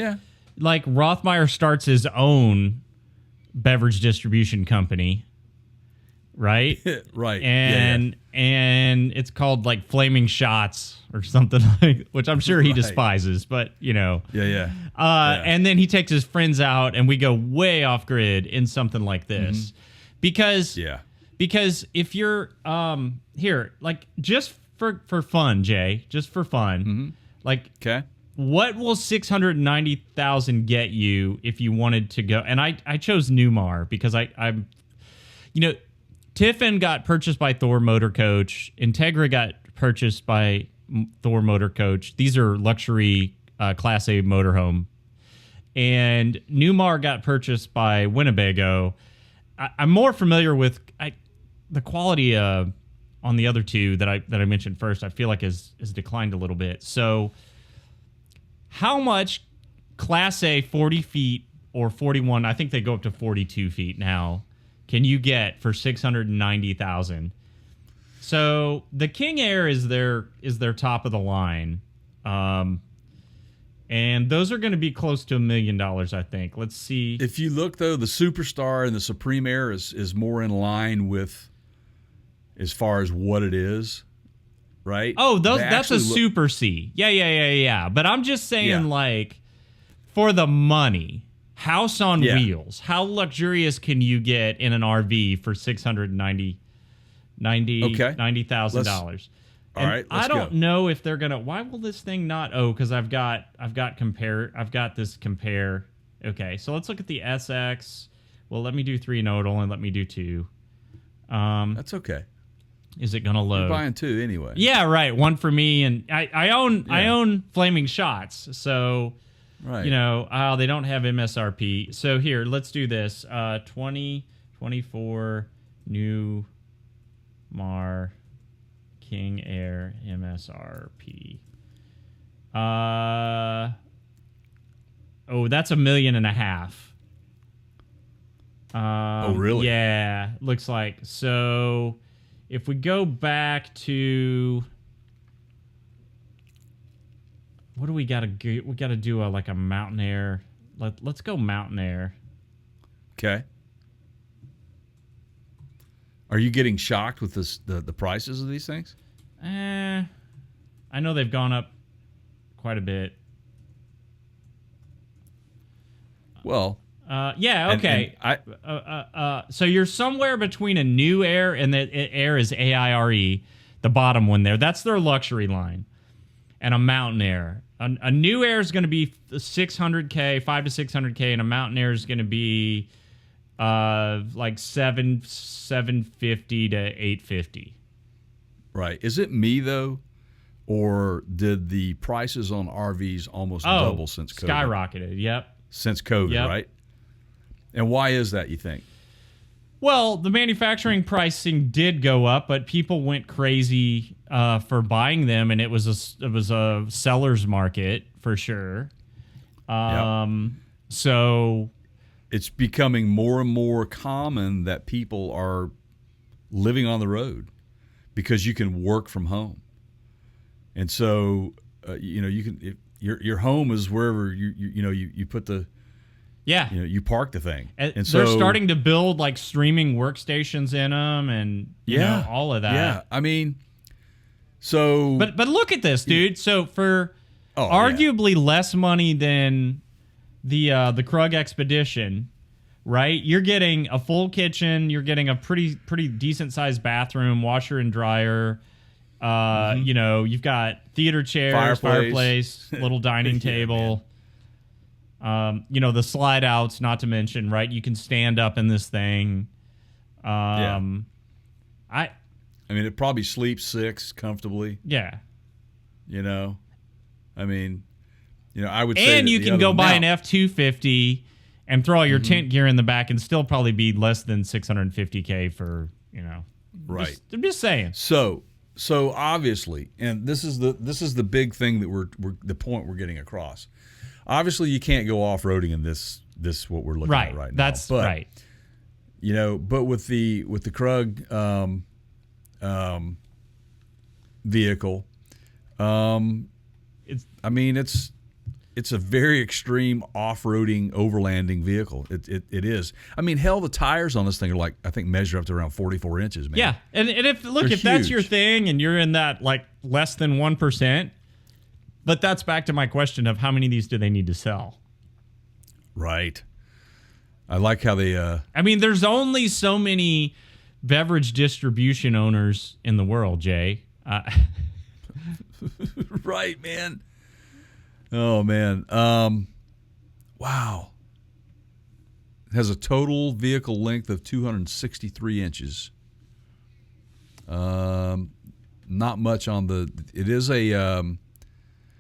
like Rothmeyer starts his own beverage distribution company, right? Right. And it's called like Flaming Shots or something like, which I'm sure he despises, but Yeah. And then he takes his friends out, and we go way off grid in something like this, because if you're here, like, just for fun, Jay, just for fun, like, what will $690,000 get you if you wanted to go? And I chose Newmar because I'm Tiffin got purchased by Thor Motor Coach. Integra got purchased by Thor Motor Coach. These are luxury Class A motorhome. And Newmar got purchased by Winnebago. I'm more familiar with the quality on the other two that I mentioned first. I feel like has declined a little bit. So how much Class A 40 feet or 41, I think they go up to 42 feet now, can you get for $690,000? So the King Air is their top of the line. And those are going to be close to $1 million, I think. Let's see. If you look, though, the Superstar and the Supreme Air is more in line with as far as what it is, right? Oh, that's a Super C. Yeah. But I'm just saying, like, for the money, house on wheels, how luxurious can you get in an RV for $90,000? All right, I don't know if they're gonna. Why will this thing not? Oh, because I've got this compare. Okay, so let's look at the SX. Well, let me do 3 nodal and let me do 2. That's okay. Is it gonna load? You're buying 2 anyway. Yeah, right. 1 for me, and I own Flaming Shots, so right. You know, they don't have MSRP. So here, let's do this. 2024 new Mar King Air MSRP. That's $1.5 million. Oh, really? Yeah, looks like. So if we go back to what do we got to do? We got to do a Mountain Air. Let's go Mountain Air. Okay. Are you getting shocked with the prices of these things? I know they've gone up quite a bit. Well, yeah, okay. So you're somewhere between a New Air and the Air is AIRE, the bottom one there. That's their luxury line, and a Mountain Air. A New Air is going to be $600K, $500 to $600K, and a Mountain Air is going to be like $750 to $850. Right. Is it me though, or did the prices on RVs almost double since COVID? Skyrocketed. Yep. Since COVID, right? And why is that, you think? Well, the manufacturing pricing did go up, but people went crazy for buying them, and it was a seller's market for sure. So it's becoming more and more common that people are living on the road because you can work from home, and so you can. If your home is wherever you put the. Yeah, you park the thing, and so they're starting to build like streaming workstations in them, and you know, all of that. Yeah, I mean, so but look at this, dude. So for arguably less money than the Krug Expedition, right? You're getting a full kitchen, you're getting a pretty decent sized bathroom, washer and dryer. You know, you've got theater chairs, fireplace, little dining table. You know, the slide outs, not to mention, right? You can stand up in this thing. I mean, it probably sleeps 6 comfortably. Yeah. You know, I mean, I would say. And you can go buy an F-250 and throw all your tent gear in the back and still probably be less than $650K for, Right. I'm just saying. So obviously, and this is the big thing that the point we're getting across. Obviously, you can't go off-roading in this what we're looking at right now. That's right. But with the Krug vehicle, it's a very extreme off-roading overlanding vehicle. It is. I mean, hell, the tires on this thing are I think measure up to around 44 inches, man. Yeah, and if that's your thing and you're in that less than 1%. But that's back to my question of how many of these do they need to sell? Right. I like how they... I mean, there's only so many beverage distribution owners in the world, Jay. Right, man. Oh, man. Wow. It has a total vehicle length of 263 inches. Not much on the... It is a...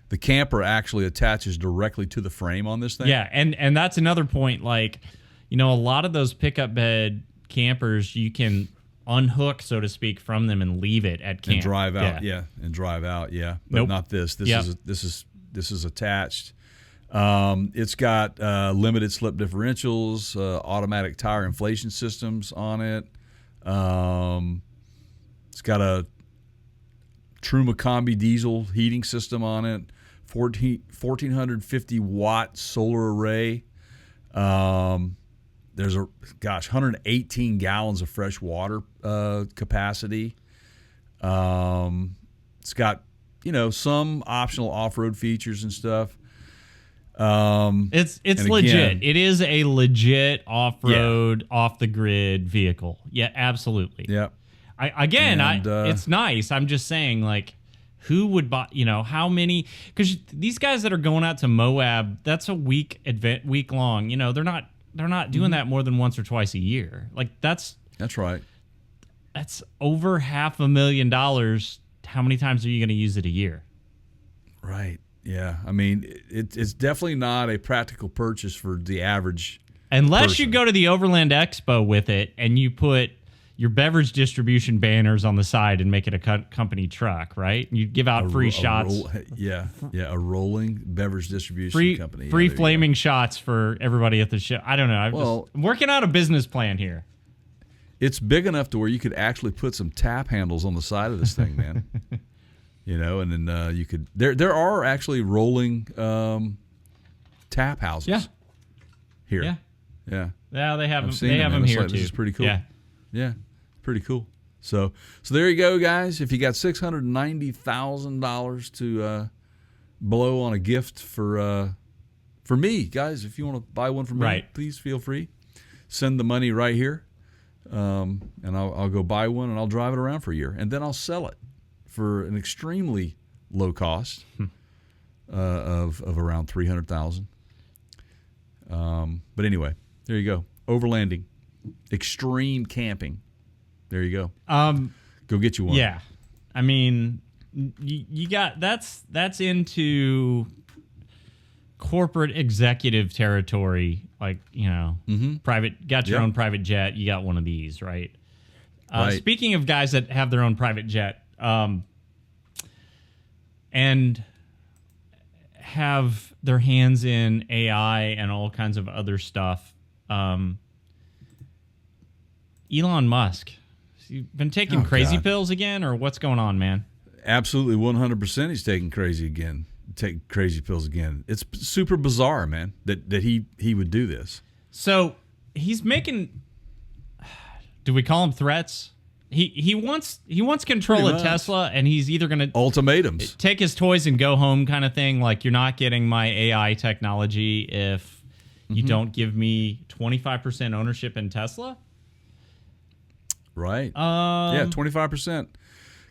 The camper actually attaches directly to the frame on this thing. Yeah, and that's another point. A lot of those pickup bed campers, you can unhook, so to speak, from them and leave it at camp. And drive out, and drive out, But not this. This is attached. It's got limited slip differentials, automatic tire inflation systems on it. It's got a Truma Combi diesel heating system on it, 1,450 watt solar array. There's 118 gallons of fresh water capacity. It's got, some optional off-road features and stuff. It's legit. Again, it is a legit off-road, off-the-grid vehicle. Yeah, absolutely. Yep. It's nice. I'm just saying, like, who would buy? How many? Because these guys that are going out to Moab, that's a week long. They're not doing that more than once or twice a year. Like that's right. That's over $500,000. How many times are you going to use it a year? Right. Yeah. I mean, it's definitely not a practical purchase for the average. Unless person. you go to the Overland Expo with it and you put your beverage distribution banners on the side and make it a company truck, right? You give out free shots. A rolling beverage distribution company. Free flaming shots for everybody at the show. I don't know. I'm working out a business plan here. It's big enough to where you could actually put some tap handles on the side of this thing, man. And then you could. There are actually rolling tap houses. Yeah. Here. Yeah. Yeah. Yeah, they have them. They have them here too. This is pretty cool. Yeah. Yeah. Pretty cool. So there you go, guys. If you got $690,000 to blow on a gift for me, guys, if you want to buy one from me, please feel free. Send the money right here, and I'll go buy one and I'll drive it around for a year, and then I'll sell it for an extremely low cost of around $300,000. But anyway, there you go. Overlanding, extreme camping. There you go. Go get you one. Yeah, I mean, you got that's into corporate executive territory. Like private. Got your own private jet. You got one of these, right? Speaking of guys that have their own private jet, and have their hands in AI and all kinds of other stuff. Elon Musk. You've been taking crazy pills again, or what's going on, man? Absolutely, 100%. He's taking crazy pills again. It's super bizarre, man, that he would do this. So he's making. Do we call them threats? He wants control of Tesla, and he's either going to ultimatums, take his toys and go home, kind of thing. Like, you're not getting my AI technology if you don't give me 25% ownership in Tesla. Right. 25%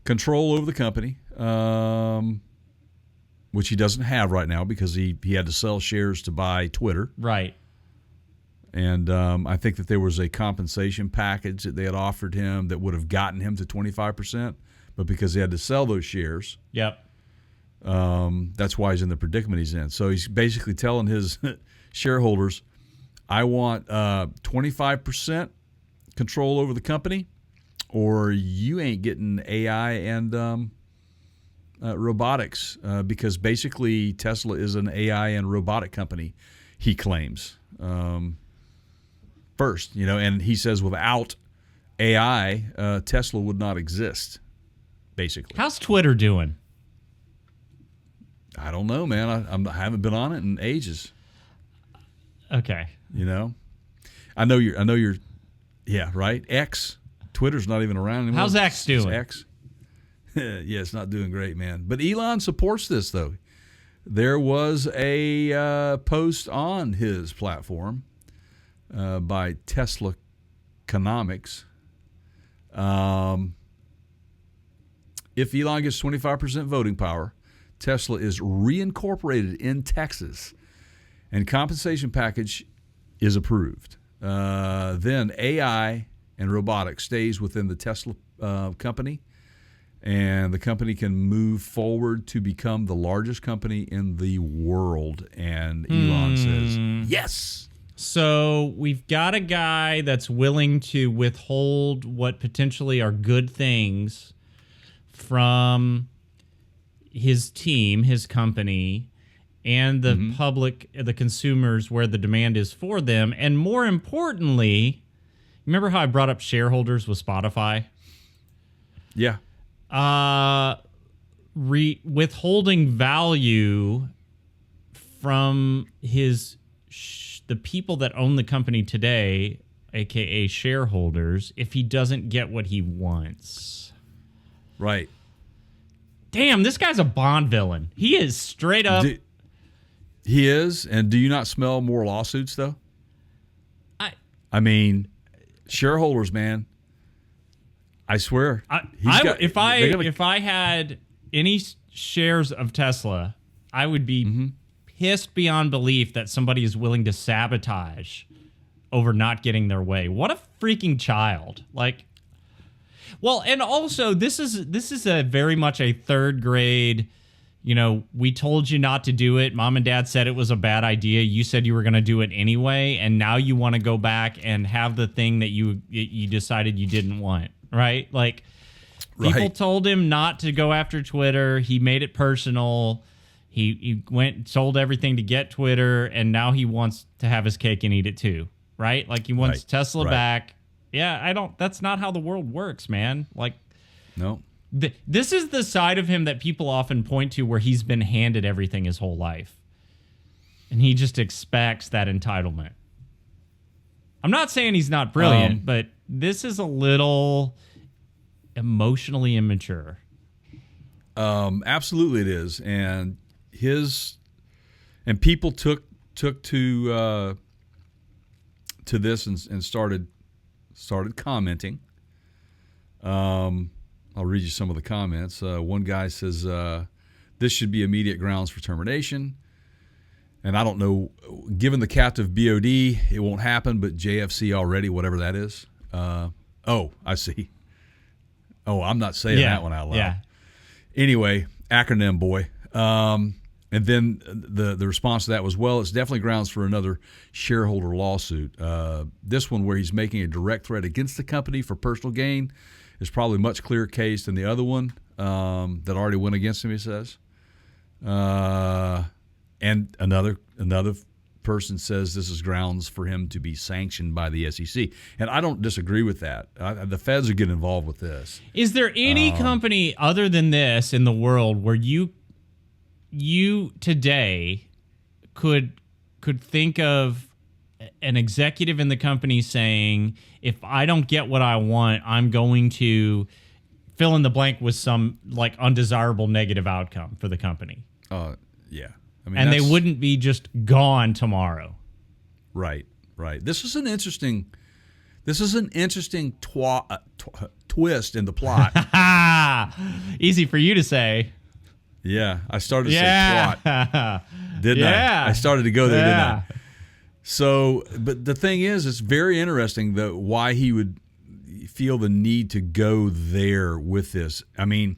control over the company, which he doesn't have right now because he had to sell shares to buy Twitter. Right. And I think that there was a compensation package that they had offered him that would have gotten him to 25%, but because he had to sell those shares, that's why he's in the predicament he's in. So he's basically telling his shareholders, I want 25% control over the company, or you ain't getting AI and robotics, because basically Tesla is an AI and robotic company, he claims. First, and he says without AI, Tesla would not exist, basically. How's Twitter doing? I don't know, man. I haven't been on it in ages. Okay. I know you're, yeah, right? X. Twitter's not even around anymore. How's X doing? X. Yeah, it's not doing great, man. But Elon supports this, though. There was a post on his platform by Tesla Economics. If Elon gets 25% voting power, Tesla is reincorporated in Texas, and compensation package is approved. Then AI and robotics stays within the Tesla company, and the company can move forward to become the largest company in the world. And Elon says, yes. So we've got a guy that's willing to withhold what potentially are good things from his team, his company, and the public, the consumers, where the demand is for them. And more importantly, remember how I brought up shareholders with Spotify? Yeah. Withholding value from the people that own the company today, aka shareholders, if he doesn't get what he wants. Right. Damn, this guy's a Bond villain. He is straight up. He is. And do you not smell more lawsuits, though? I mean, shareholders, man. I swear. If I had any shares of Tesla, I would be pissed beyond belief that somebody is willing to sabotage over not getting their way. What a freaking child. Like, well, and also this is a very much a third grade, we told you not to do it. Mom and dad said it was a bad idea. You said you were going to do it anyway, and now you want to go back and have the thing that you decided you didn't want, right? Like, people told him not to go after Twitter. He made it personal. He went and sold everything to get Twitter, and now he wants to have his cake and eat it too, right? Like, he wants Tesla back. Yeah, that's not how the world works, man. Like, no. This is the side of him that people often point to where he's been handed everything his whole life. And he just expects that entitlement. I'm not saying he's not brilliant, but this is a little emotionally immature. Absolutely it is. And people took to this and started commenting. I'll read you some of the comments. One guy says, this should be immediate grounds for termination. And I don't know, given the captive BOD, it won't happen, but JFC already, whatever that is. Oh, I see. Oh, I'm not saying that one out loud. Yeah. Anyway, acronym boy. And then the response to that was, well, it's definitely grounds for another shareholder lawsuit. This one, where he's making a direct threat against the company for personal gain, is probably much clearer case than the other one that already went against him, he says. And another person says this is grounds for him to be sanctioned by the SEC. And I don't disagree with that. The feds are getting involved with this. Is there any company other than this in the world where you today could think of an executive in the company saying, if I don't get what I want, I'm going to fill in the blank with some like undesirable negative outcome for the company? Yeah. I mean, and they wouldn't be just gone tomorrow. Right. This is an interesting twist in the plot. Easy for you to say. Yeah, I started to say plot, didn't I? I started to go there, didn't I? So, but the thing is, it's very interesting why he would feel the need to go there with this. I mean,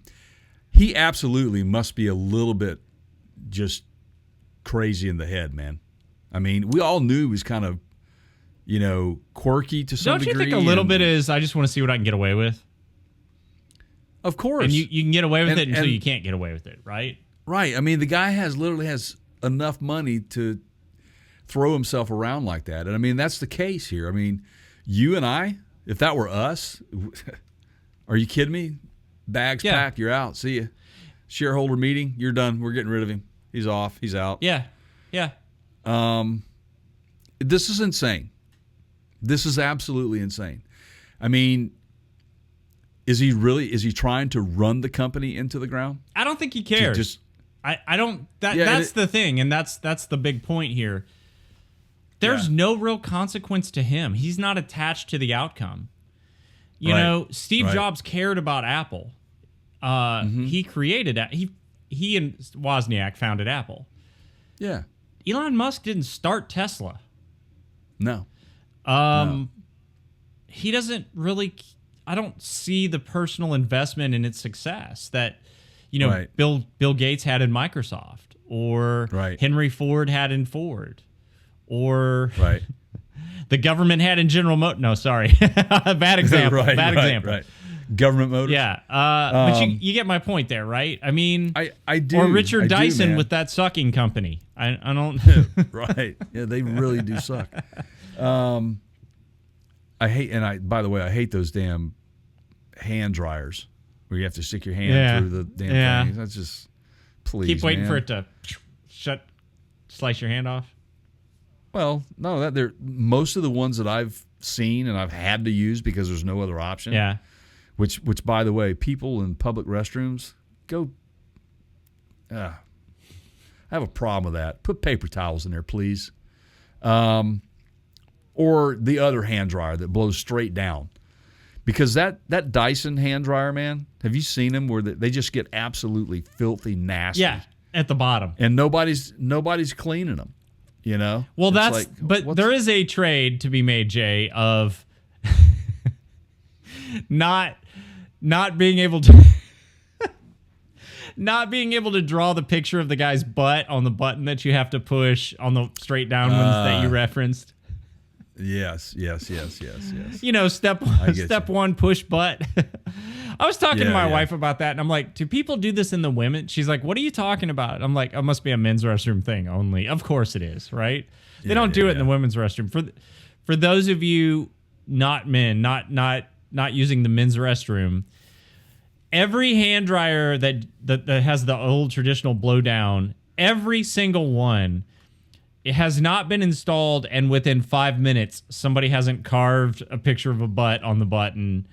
he absolutely must be a little bit just crazy in the head, man. I mean, we all knew he was kind of, quirky to some degree. Don't you think a little bit is, I just want to see what I can get away with? Of course. And you can get away with it until you can't get away with it, right? Right. I mean, the guy literally has enough money to throw himself around like that. And I mean, that's the case here. I mean, you and I, if that were us, are you kidding me? Bags packed, you're out. See you. Shareholder meeting, you're done. We're getting rid of him. He's off. He's out. Yeah. This is insane. This is absolutely insane. I mean, is he trying to run the company into the ground? I don't think he cares. I don't. That's the thing, and that's the big point here. There's no real consequence to him. He's not attached to the outcome. Steve Jobs cared about Apple. He created it. He and Wozniak founded Apple. Yeah. Elon Musk didn't start Tesla. No. He doesn't really. I don't see the personal investment in its success that, Bill Gates had in Microsoft, or Henry Ford had in Ford, or the government had in General Motors. No, sorry, bad example. Bad example. Government motors. Yeah, but you get my point there, right? I mean, I do. Or Richard Dyson man. with that sucking company. I don't. Right. Yeah, they really do suck. I hate, by the way, I hate those damn hand dryers where you have to stick your hand through the damn thing. That's just, please, Keep waiting man. for it to slice your hand off. Well, no, that they're most of the ones that I've seen and I've had to use because there's no other option. Yeah. Which by the way, people in public restrooms go. I have a problem with that. Put paper towels in there, please. Or the other hand dryer that blows straight down. Because that Dyson hand dryer, man, have you seen them where they just get absolutely filthy nasty? Yeah, at the bottom. And nobody's cleaning them, you know? Well, It's but there is a trade to be made, Jay, of not being able to not being able to draw the picture of the guy's butt on the button that you have to push on the straight down ones that you referenced. Yes. You know, step one, push butt. I was talking to my wife about that, and I'm like, do people do this in the women? She's like, what are you talking about? I'm like, it must be a men's restroom thing only. Of course it is, right? They don't do it in the women's restroom. For those of you not men, not using the men's restroom, every hand dryer that has the old traditional blow down, every single one, it has not been installed, and within 5 minutes, somebody hasn't carved a picture of a butt on the button.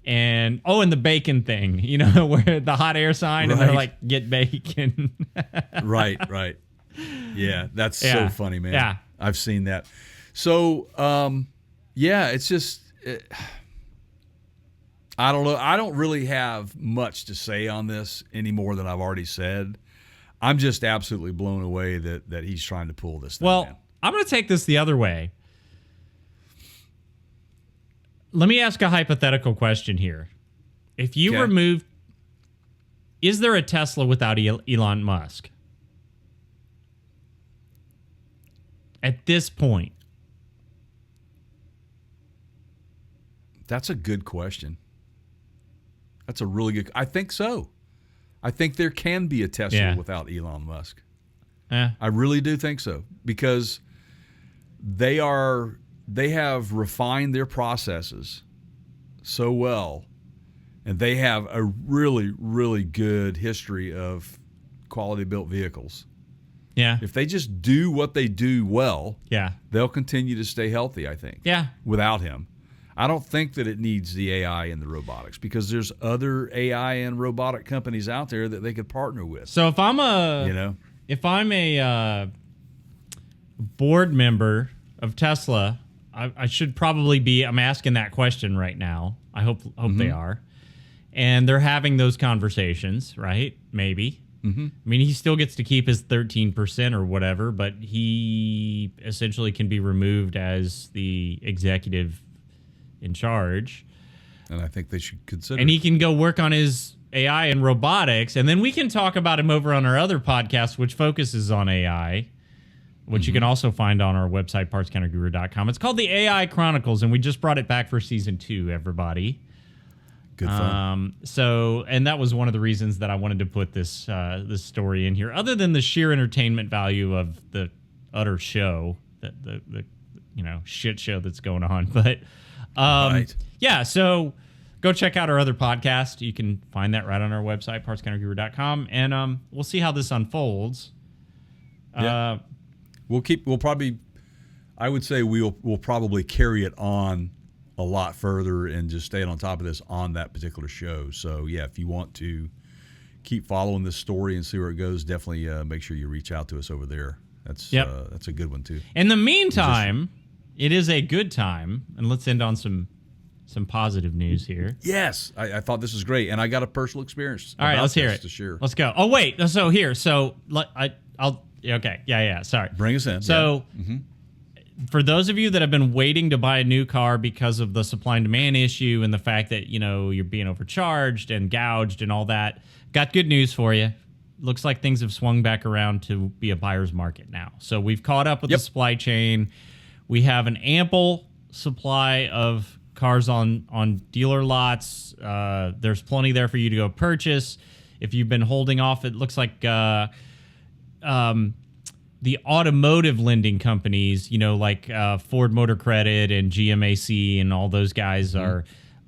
And the bacon thing, you know, where the hot air sign, and they're like, get bacon. Right. Yeah, that's so funny, man. Yeah. I've seen that. So, it's just, I don't know. I don't really have much to say on this any more than I've already said. I'm just absolutely blown away that he's trying to pull this thing. Well, man. I'm going to take this the other way. Let me ask a hypothetical question here. If you removed, is there a Tesla without Elon Musk? At this point. That's a good question. That's a really good. I think so. I think there can be a Tesla without Elon Musk. I really do think so, because they have refined their processes so well, and they have a really, really good history of quality built vehicles. Yeah. If they just do what they do well, they'll continue to stay healthy, I think. Yeah. Without him. I don't think that it needs the AI and the robotics, because there's other AI and robotic companies out there that they could partner with. So if I'm a board member of Tesla, I should probably be. I'm asking that question right now. I hope they are, and they're having those conversations, right? Maybe. Mm-hmm. I mean, he still gets to keep his 13% or whatever, but he essentially can be removed as the executive in charge. And I think they should consider. And he can go work on his AI and robotics, and then we can talk about him over on our other podcast, which focuses on AI, which you can also find on our website, partscounterguru.com. It's called the AI Chronicles, and we just brought it back for season 2, everybody. Good fun. And that was one of the reasons that I wanted to put this this story in here, other than the sheer entertainment value of the utter show, the shit show that's going on. But right. Yeah, so go check out our other podcast. You can find that right on our website, partscounterguru.com, and we'll see how this unfolds. Yeah. We'll probably carry it on a lot further and just stay on top of this on that particular show. So yeah, if you want to keep following this story and see where it goes, definitely make sure you reach out to us over there. That's a good one too. In the meantime, it is a good time, and let's end on some positive news here. Yes, I thought this was great, and I got a personal experience. All right, let's hear it. To share. Let's go. Oh wait, sorry. Bring us in. So, for those of you that have been waiting to buy a new car because of the supply and demand issue and the fact that you're being overcharged and gouged and all that, got good news for you. Looks like things have swung back around to be a buyer's market now. So we've caught up with the supply chain. We have an ample supply of cars on dealer lots. There's plenty there for you to go purchase. If you've been holding off, it looks like the automotive lending companies, like Ford Motor Credit and GMAC and all those guys are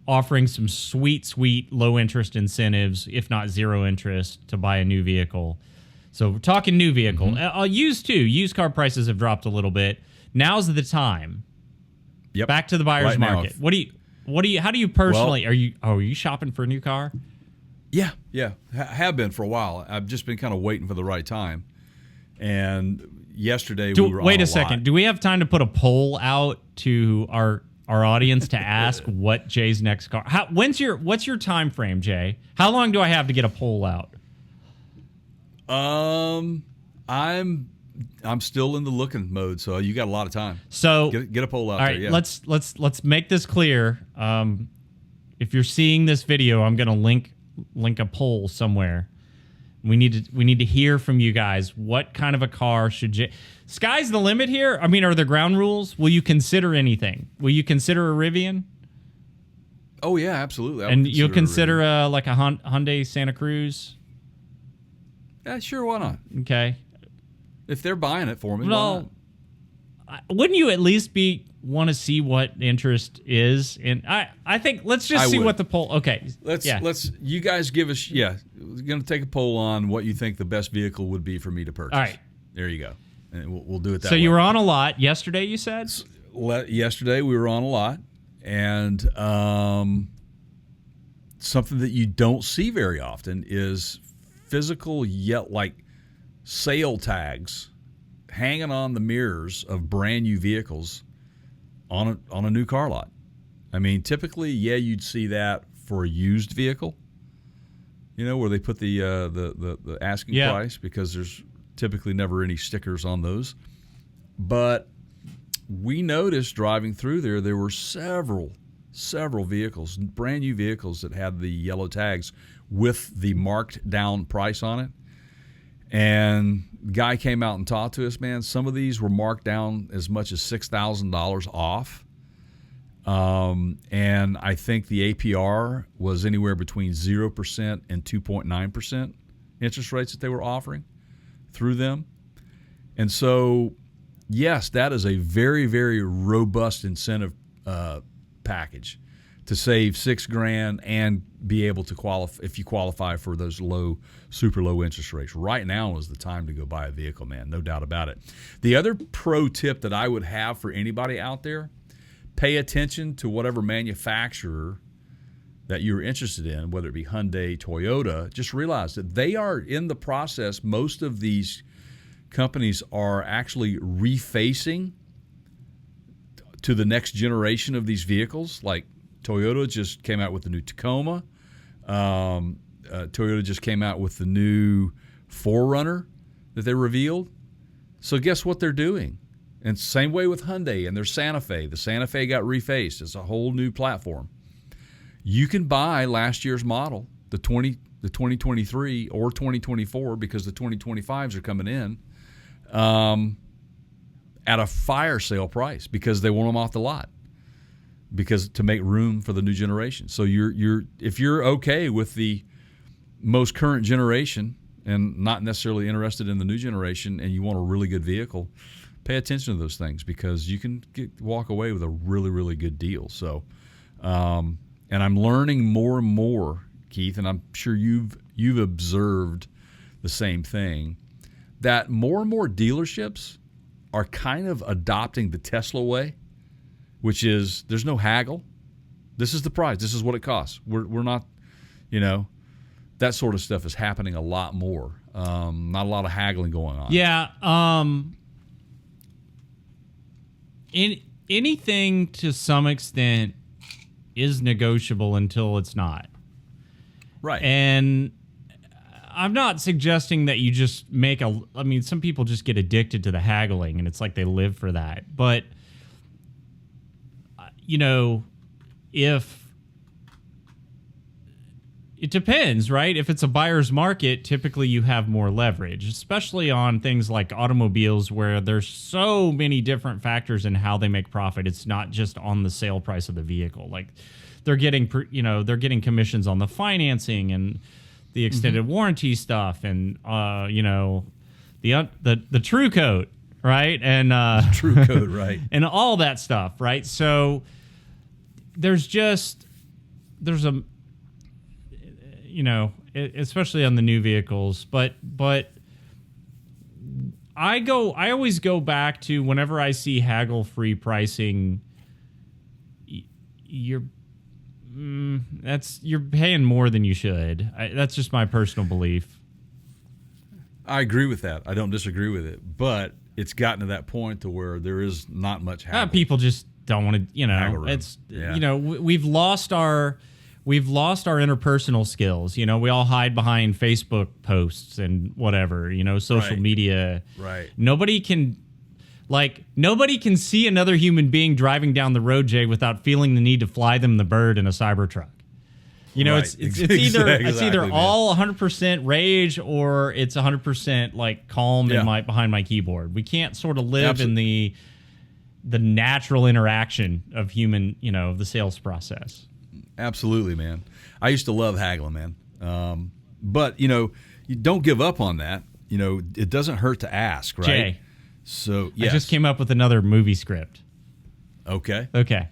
offering some sweet low interest incentives, if not zero interest, to buy a new vehicle. So we're talking new vehicle. Used too. Used car prices have dropped a little bit. Now's the time. Yep. Back to the buyer's market. How do you personally, are you shopping for a new car? Yeah. Have been for a while. I've just been kind of waiting for the right time. And yesterday we were on wait a lot. second. Do we have time to put a poll out to our audience to ask what Jay's next car? What's your time frame, Jay? How long do I have to get a poll out? I'm still in the looking mode, so you got a lot of time. So get a poll out all there. right, Yeah. let's make this clear. If you're seeing this video, I'm going to link a poll somewhere. We need to hear from you guys. What kind of a car should you? Sky's the limit here. I mean, are there ground rules? Will you consider anything? Will you consider a Rivian? Oh yeah, absolutely. And you'll consider like a Hyundai Santa Cruz? Yeah, sure. Why not? Okay. If they're buying it for me, well, wouldn't you at least want to see what interest is? And I think let's just see what the poll. Okay. Let's you guys give us. Yeah, we're gonna take a poll on what you think the best vehicle would be for me to purchase. All right. There you go. And we'll do it that way. So you were on a lot yesterday, you said? Yesterday we were on a lot, and something that you don't see very often is physical yet like sale tags hanging on the mirrors of brand new vehicles on a new car lot. I mean, typically, you'd see that for a used vehicle, where they put the asking price, because there's typically never any stickers on those. But we noticed driving through there were several vehicles, brand new vehicles that had the yellow tags with the marked down price on it. And the guy came out and talked to us, man. Some of these were marked down as much as $6,000 off. And I think the APR was anywhere between 0% and 2.9% interest rates that they were offering through them. And so, yes, that is a very, very robust incentive package to save $6,000 and be able to qualify if you qualify for those super low interest rates. Right now is the time to go buy a vehicle, man. No doubt about it. The other pro tip that I would have for anybody out there, pay attention to whatever manufacturer that you're interested in, whether it be Hyundai, Toyota. Just realize that they are in the process. Most of these companies are actually refacing to the next generation of these vehicles. Like Toyota just came out with the new Tacoma. Toyota just came out with the new 4Runner that they revealed. So guess what they're doing? And same way with Hyundai and their Santa Fe. The Santa Fe got refaced. It's a whole new platform. You can buy last year's model, the 2023 or 2024, because the 2025s are coming in, at a fire sale price, because they want them off the lot, because to make room for the new generation. So if you're okay with the most current generation and not necessarily interested in the new generation, and you want a really good vehicle, pay attention to those things, because you can walk away with a really, really good deal. So, and I'm learning more and more, Keith, and I'm sure you've observed the same thing, that more and more dealerships are kind of adopting the Tesla way, which is there's no haggle. This is the price. This is what it costs. We're not, that sort of stuff is happening a lot more. Not a lot of haggling going on. Yeah. Anything to some extent is negotiable until it's not. Right. And I'm not suggesting that you just some people just get addicted to the haggling and it's like they live for that. But, it depends, right? If it's a buyer's market, typically you have more leverage, especially on things like automobiles where there's so many different factors in how they make profit. It's not just on the sale price of the vehicle. Like they're getting, they're getting commissions on the financing and the extended warranty stuff and, the true coat, right? And True coat, right. And all that stuff, right? So there's a, especially on the new vehicles, but I always go back to whenever I see haggle-free pricing, you're paying more than you should. That's just my personal belief. I agree with that. I don't disagree with it, but it's gotten to that point to where there is not much haggle. People just don't want to, it's, we've lost our interpersonal skills. We all hide behind Facebook posts and whatever, social media. Right. Nobody can see another human being driving down the road, Jay, without feeling the need to fly them the bird in a Cybertruck. It's either all 100% rage or it's 100% like calm and behind my keyboard. We can't sort of live in the natural interaction of human, the sales process. Absolutely, man. I used to love haggling, man. But, you don't give up on that. It doesn't hurt to ask, right? Jay, so, yes. I just came up with another movie script. Okay.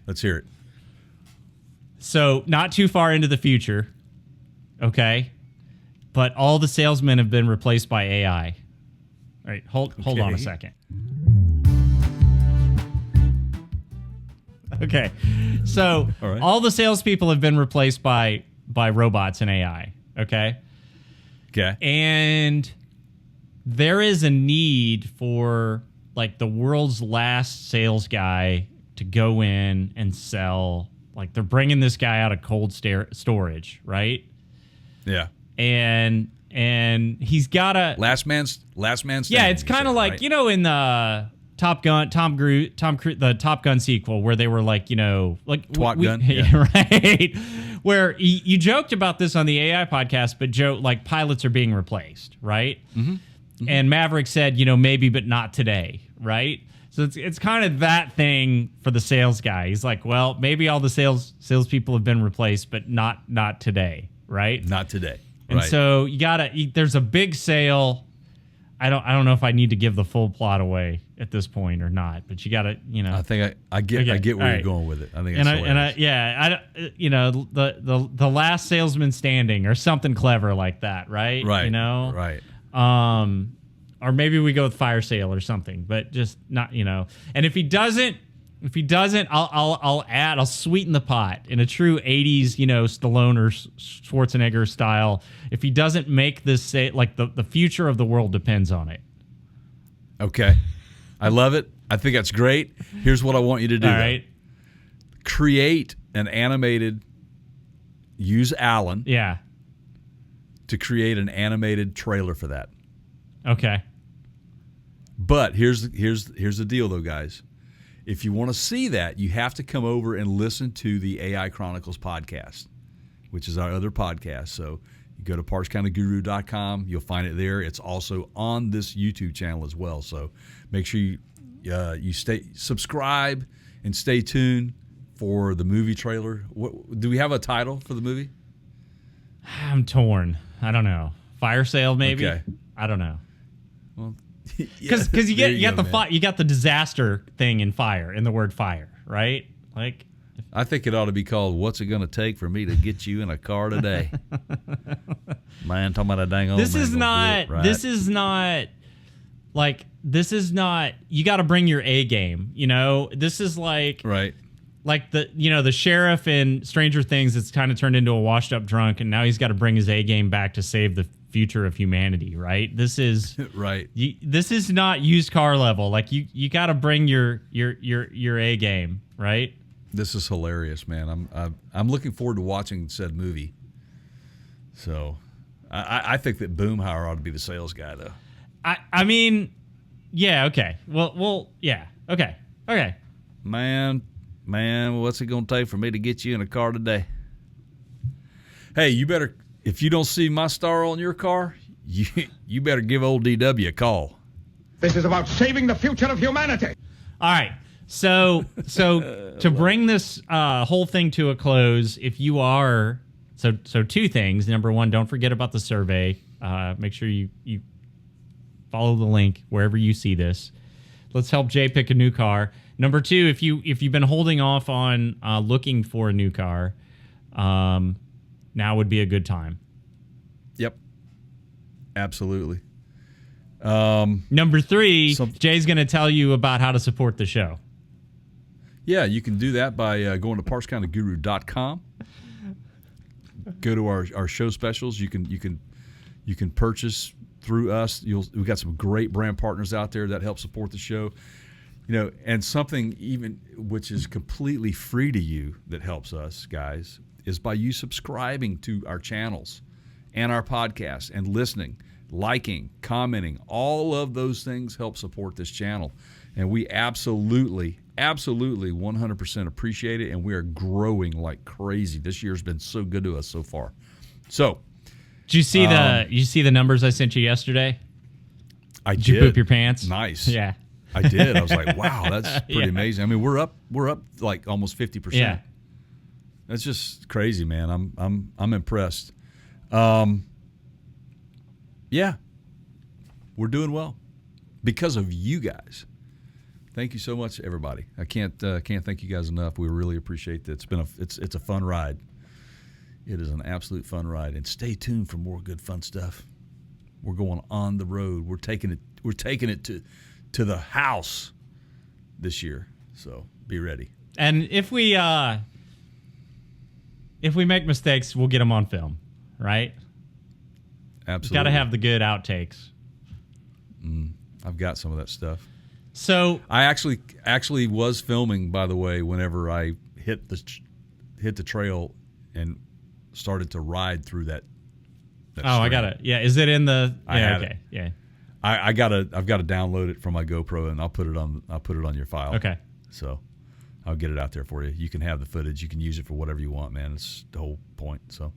Let's hear it. So, not too far into the future, okay? But all the salesmen have been replaced by AI. All right, hold on a second. Okay, so all the salespeople have been replaced by robots and AI. Okay. And there is a need for like the world's last sales guy to go in and sell. Like they're bringing this guy out of cold storage, right? Yeah. And he's got a last man standing. Yeah, it's kind of like in the Top Gun, the Top Gun sequel, where they were like, Twat Gun, yeah. Right? Where you joked about this on the AI podcast, but like pilots are being replaced, right? Mm-hmm. And Maverick said, maybe, but not today, right? So it's kind of that thing for the sales guy. He's like, well, maybe all the salespeople have been replaced, but not today, right? Not today, and right. so there's a big sale. I don't know if I need to give the full plot away at this point or not, but you got to, I think I get where you're going with it. I think the last salesman standing or something clever like that, right? Right. Right. Or maybe we go with fire sale or something, but just not, And if he doesn't, I'll sweeten the pot in a true 80s, Stallone or Schwarzenegger style. If he doesn't make this the future of the world depends on it. Okay. I love it. I think that's great. Here's what I want you to do. All right. Create an animated, use Alan. Yeah. To create an animated trailer for that. Okay. But here's the deal though, guys. If you want to see that, you have to come over and listen to the AI Chronicles podcast, which is our other podcast. So you go to partscountyguru.com. You'll find it there. It's also on this YouTube channel as well. So make sure you subscribe and stay tuned for the movie trailer. Do we have a title for the movie? I'm torn. I don't know. Fire sale, maybe? Okay. I don't know. Well, because you got the disaster thing in fire, in the word fire, right? Like, I think it ought to be called "What's It Gonna Take for Me to Get You in a Car Today?" Man, talking about a dang old. This is not. You got to bring your A game. This is like right. Like the sheriff in Stranger Things. It's kind of turned into a washed up drunk, and now he's got to bring his A game back to save the future of humanity, right? This is right. This is not used car level. Like you got to bring your A game, right? This is hilarious, man. I'm looking forward to watching said movie. So, I think that Boomhauer ought to be the sales guy, though. I mean, yeah, okay. Well, yeah, okay. Man, what's it gonna take for me to get you in a car today? Hey, you better if you don't see my star on your car, you better give old DW a call. This is about saving the future of humanity. All right. So to bring this whole thing to a close, if you are so two things. Number one, don't forget about the survey. Make sure you follow the link wherever you see this. Let's help Jay pick a new car. Number two, if you've been holding off on looking for a new car, now would be a good time. Yep. Absolutely. Number three, Jay's going to tell you about how to support the show. Yeah, you can do that by going to partscounterguru.com. Go to our show specials. You can purchase through us. We've got some great brand partners out there that help support the show. And something even which is completely free to you that helps us, guys, is by you subscribing to our channels and our podcasts and listening, liking, commenting. All of those things help support this channel. And we absolutely 100% appreciate it, and we are growing like crazy. This year's been so good to us so far. So, did you see the numbers I sent you yesterday? Did you poop your pants? Nice. Yeah. I did. I was like, wow, that's pretty amazing. I mean, we're up like almost 50%. Yeah. That's just crazy, man. I'm impressed. Yeah. We're doing well because of you guys. Thank you so much, everybody. I can't thank you guys enough. We really appreciate that. It's a fun ride. It is an absolute fun ride. And stay tuned for more good fun stuff. We're going on the road. We're taking it to the house this year. So be ready. And if we make mistakes, we'll get them on film, right? Absolutely. Got to have the good outtakes. I've got some of that stuff. So I actually was filming, by the way, whenever I hit the trail and started to ride through that. I got it. Yeah, is it in the? I had okay. it. Yeah. I've got to download it from my GoPro and I'll put it on your file. Okay. So I'll get it out there for you. You can have the footage. You can use it for whatever you want, man. It's the whole point. So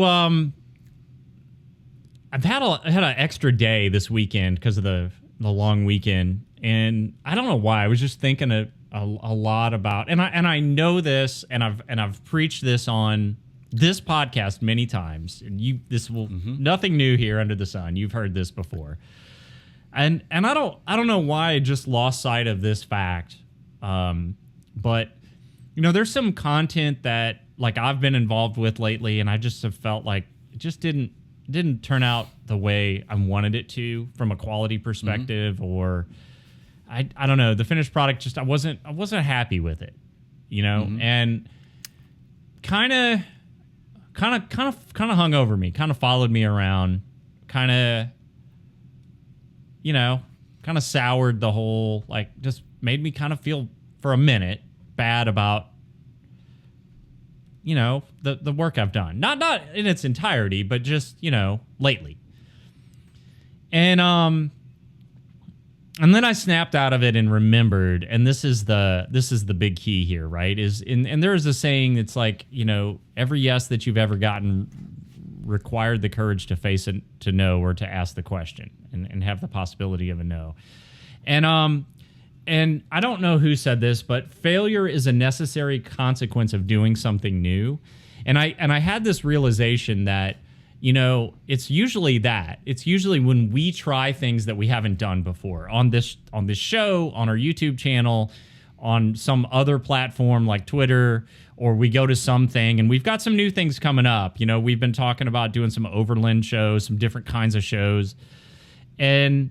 I've had an extra day this weekend because of the long weekend, and I don't know why. I was just thinking a lot about, and I know this, and I've preached this on this podcast many times. And nothing new here under the sun. You've heard this before, and I don't know why I just lost sight of this fact. But there's some content that like I've been involved with lately, and I just have felt like it just didn't turn out the way I wanted it to from a quality perspective, or I don't know, the finished product. Just I wasn't happy with it, and kind of hung over me, kind of followed me around, kind of soured the whole, like, just made me kind of feel for a minute bad about the work I've done. Not in its entirety, but just, lately. And then I snapped out of it and remembered, and this is the big key here, right? And there is a saying, it's like, every yes that you've ever gotten required the courage to face it, to no, or to ask the question and have the possibility of a no. And I don't know who said this, but failure is a necessary consequence of doing something new. And I had this realization that, it's usually that. It's usually when we try things that we haven't done before on this show, on our YouTube channel, on some other platform like Twitter, or we go to something, and we've got some new things coming up. We've been talking about doing some overland shows, some different kinds of shows. And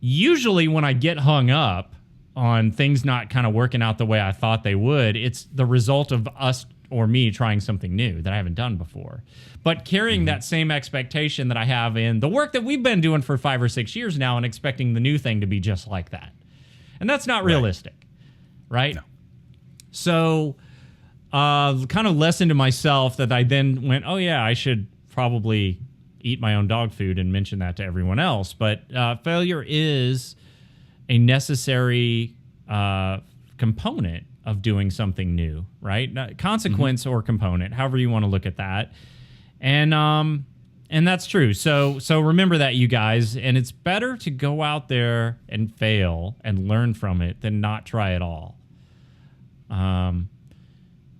usually when I get hung up on things not kind of working out the way I thought they would, it's the result of us or me trying something new that I haven't done before. But carrying that same expectation that I have in the work that we've been doing for 5 or 6 years now, and expecting the new thing to be just like that. And that's not realistic, right? No. So kind of lesson to myself that I then went, oh yeah, I should probably eat my own dog food and mention that to everyone else. But failure is a necessary component of doing something new, right? Consequence or component, however you want to look at that. And that's true. So remember that, you guys, and it's better to go out there and fail and learn from it than not try at all.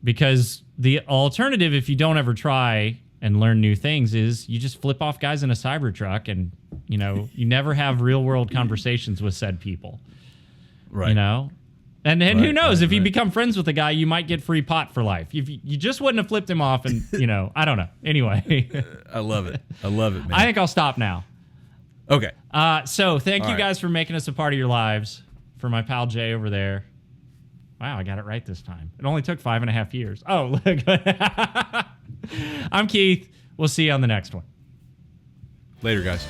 Because the alternative, if you don't ever try and learn new things, is you just flip off guys in a Cybertruck and, you never have real world conversations with said people. Right. And who knows, if you become friends with a guy, you might get free pot for life. You just wouldn't have flipped him off and, I don't know. Anyway. I love it, man. I think I'll stop now. Okay. So thank you guys for making us a part of your lives. For my pal Jay over there. Wow, I got it right this time. It only took 5.5 years. Oh, look. I'm Keith. We'll see you on the next one. Later, guys.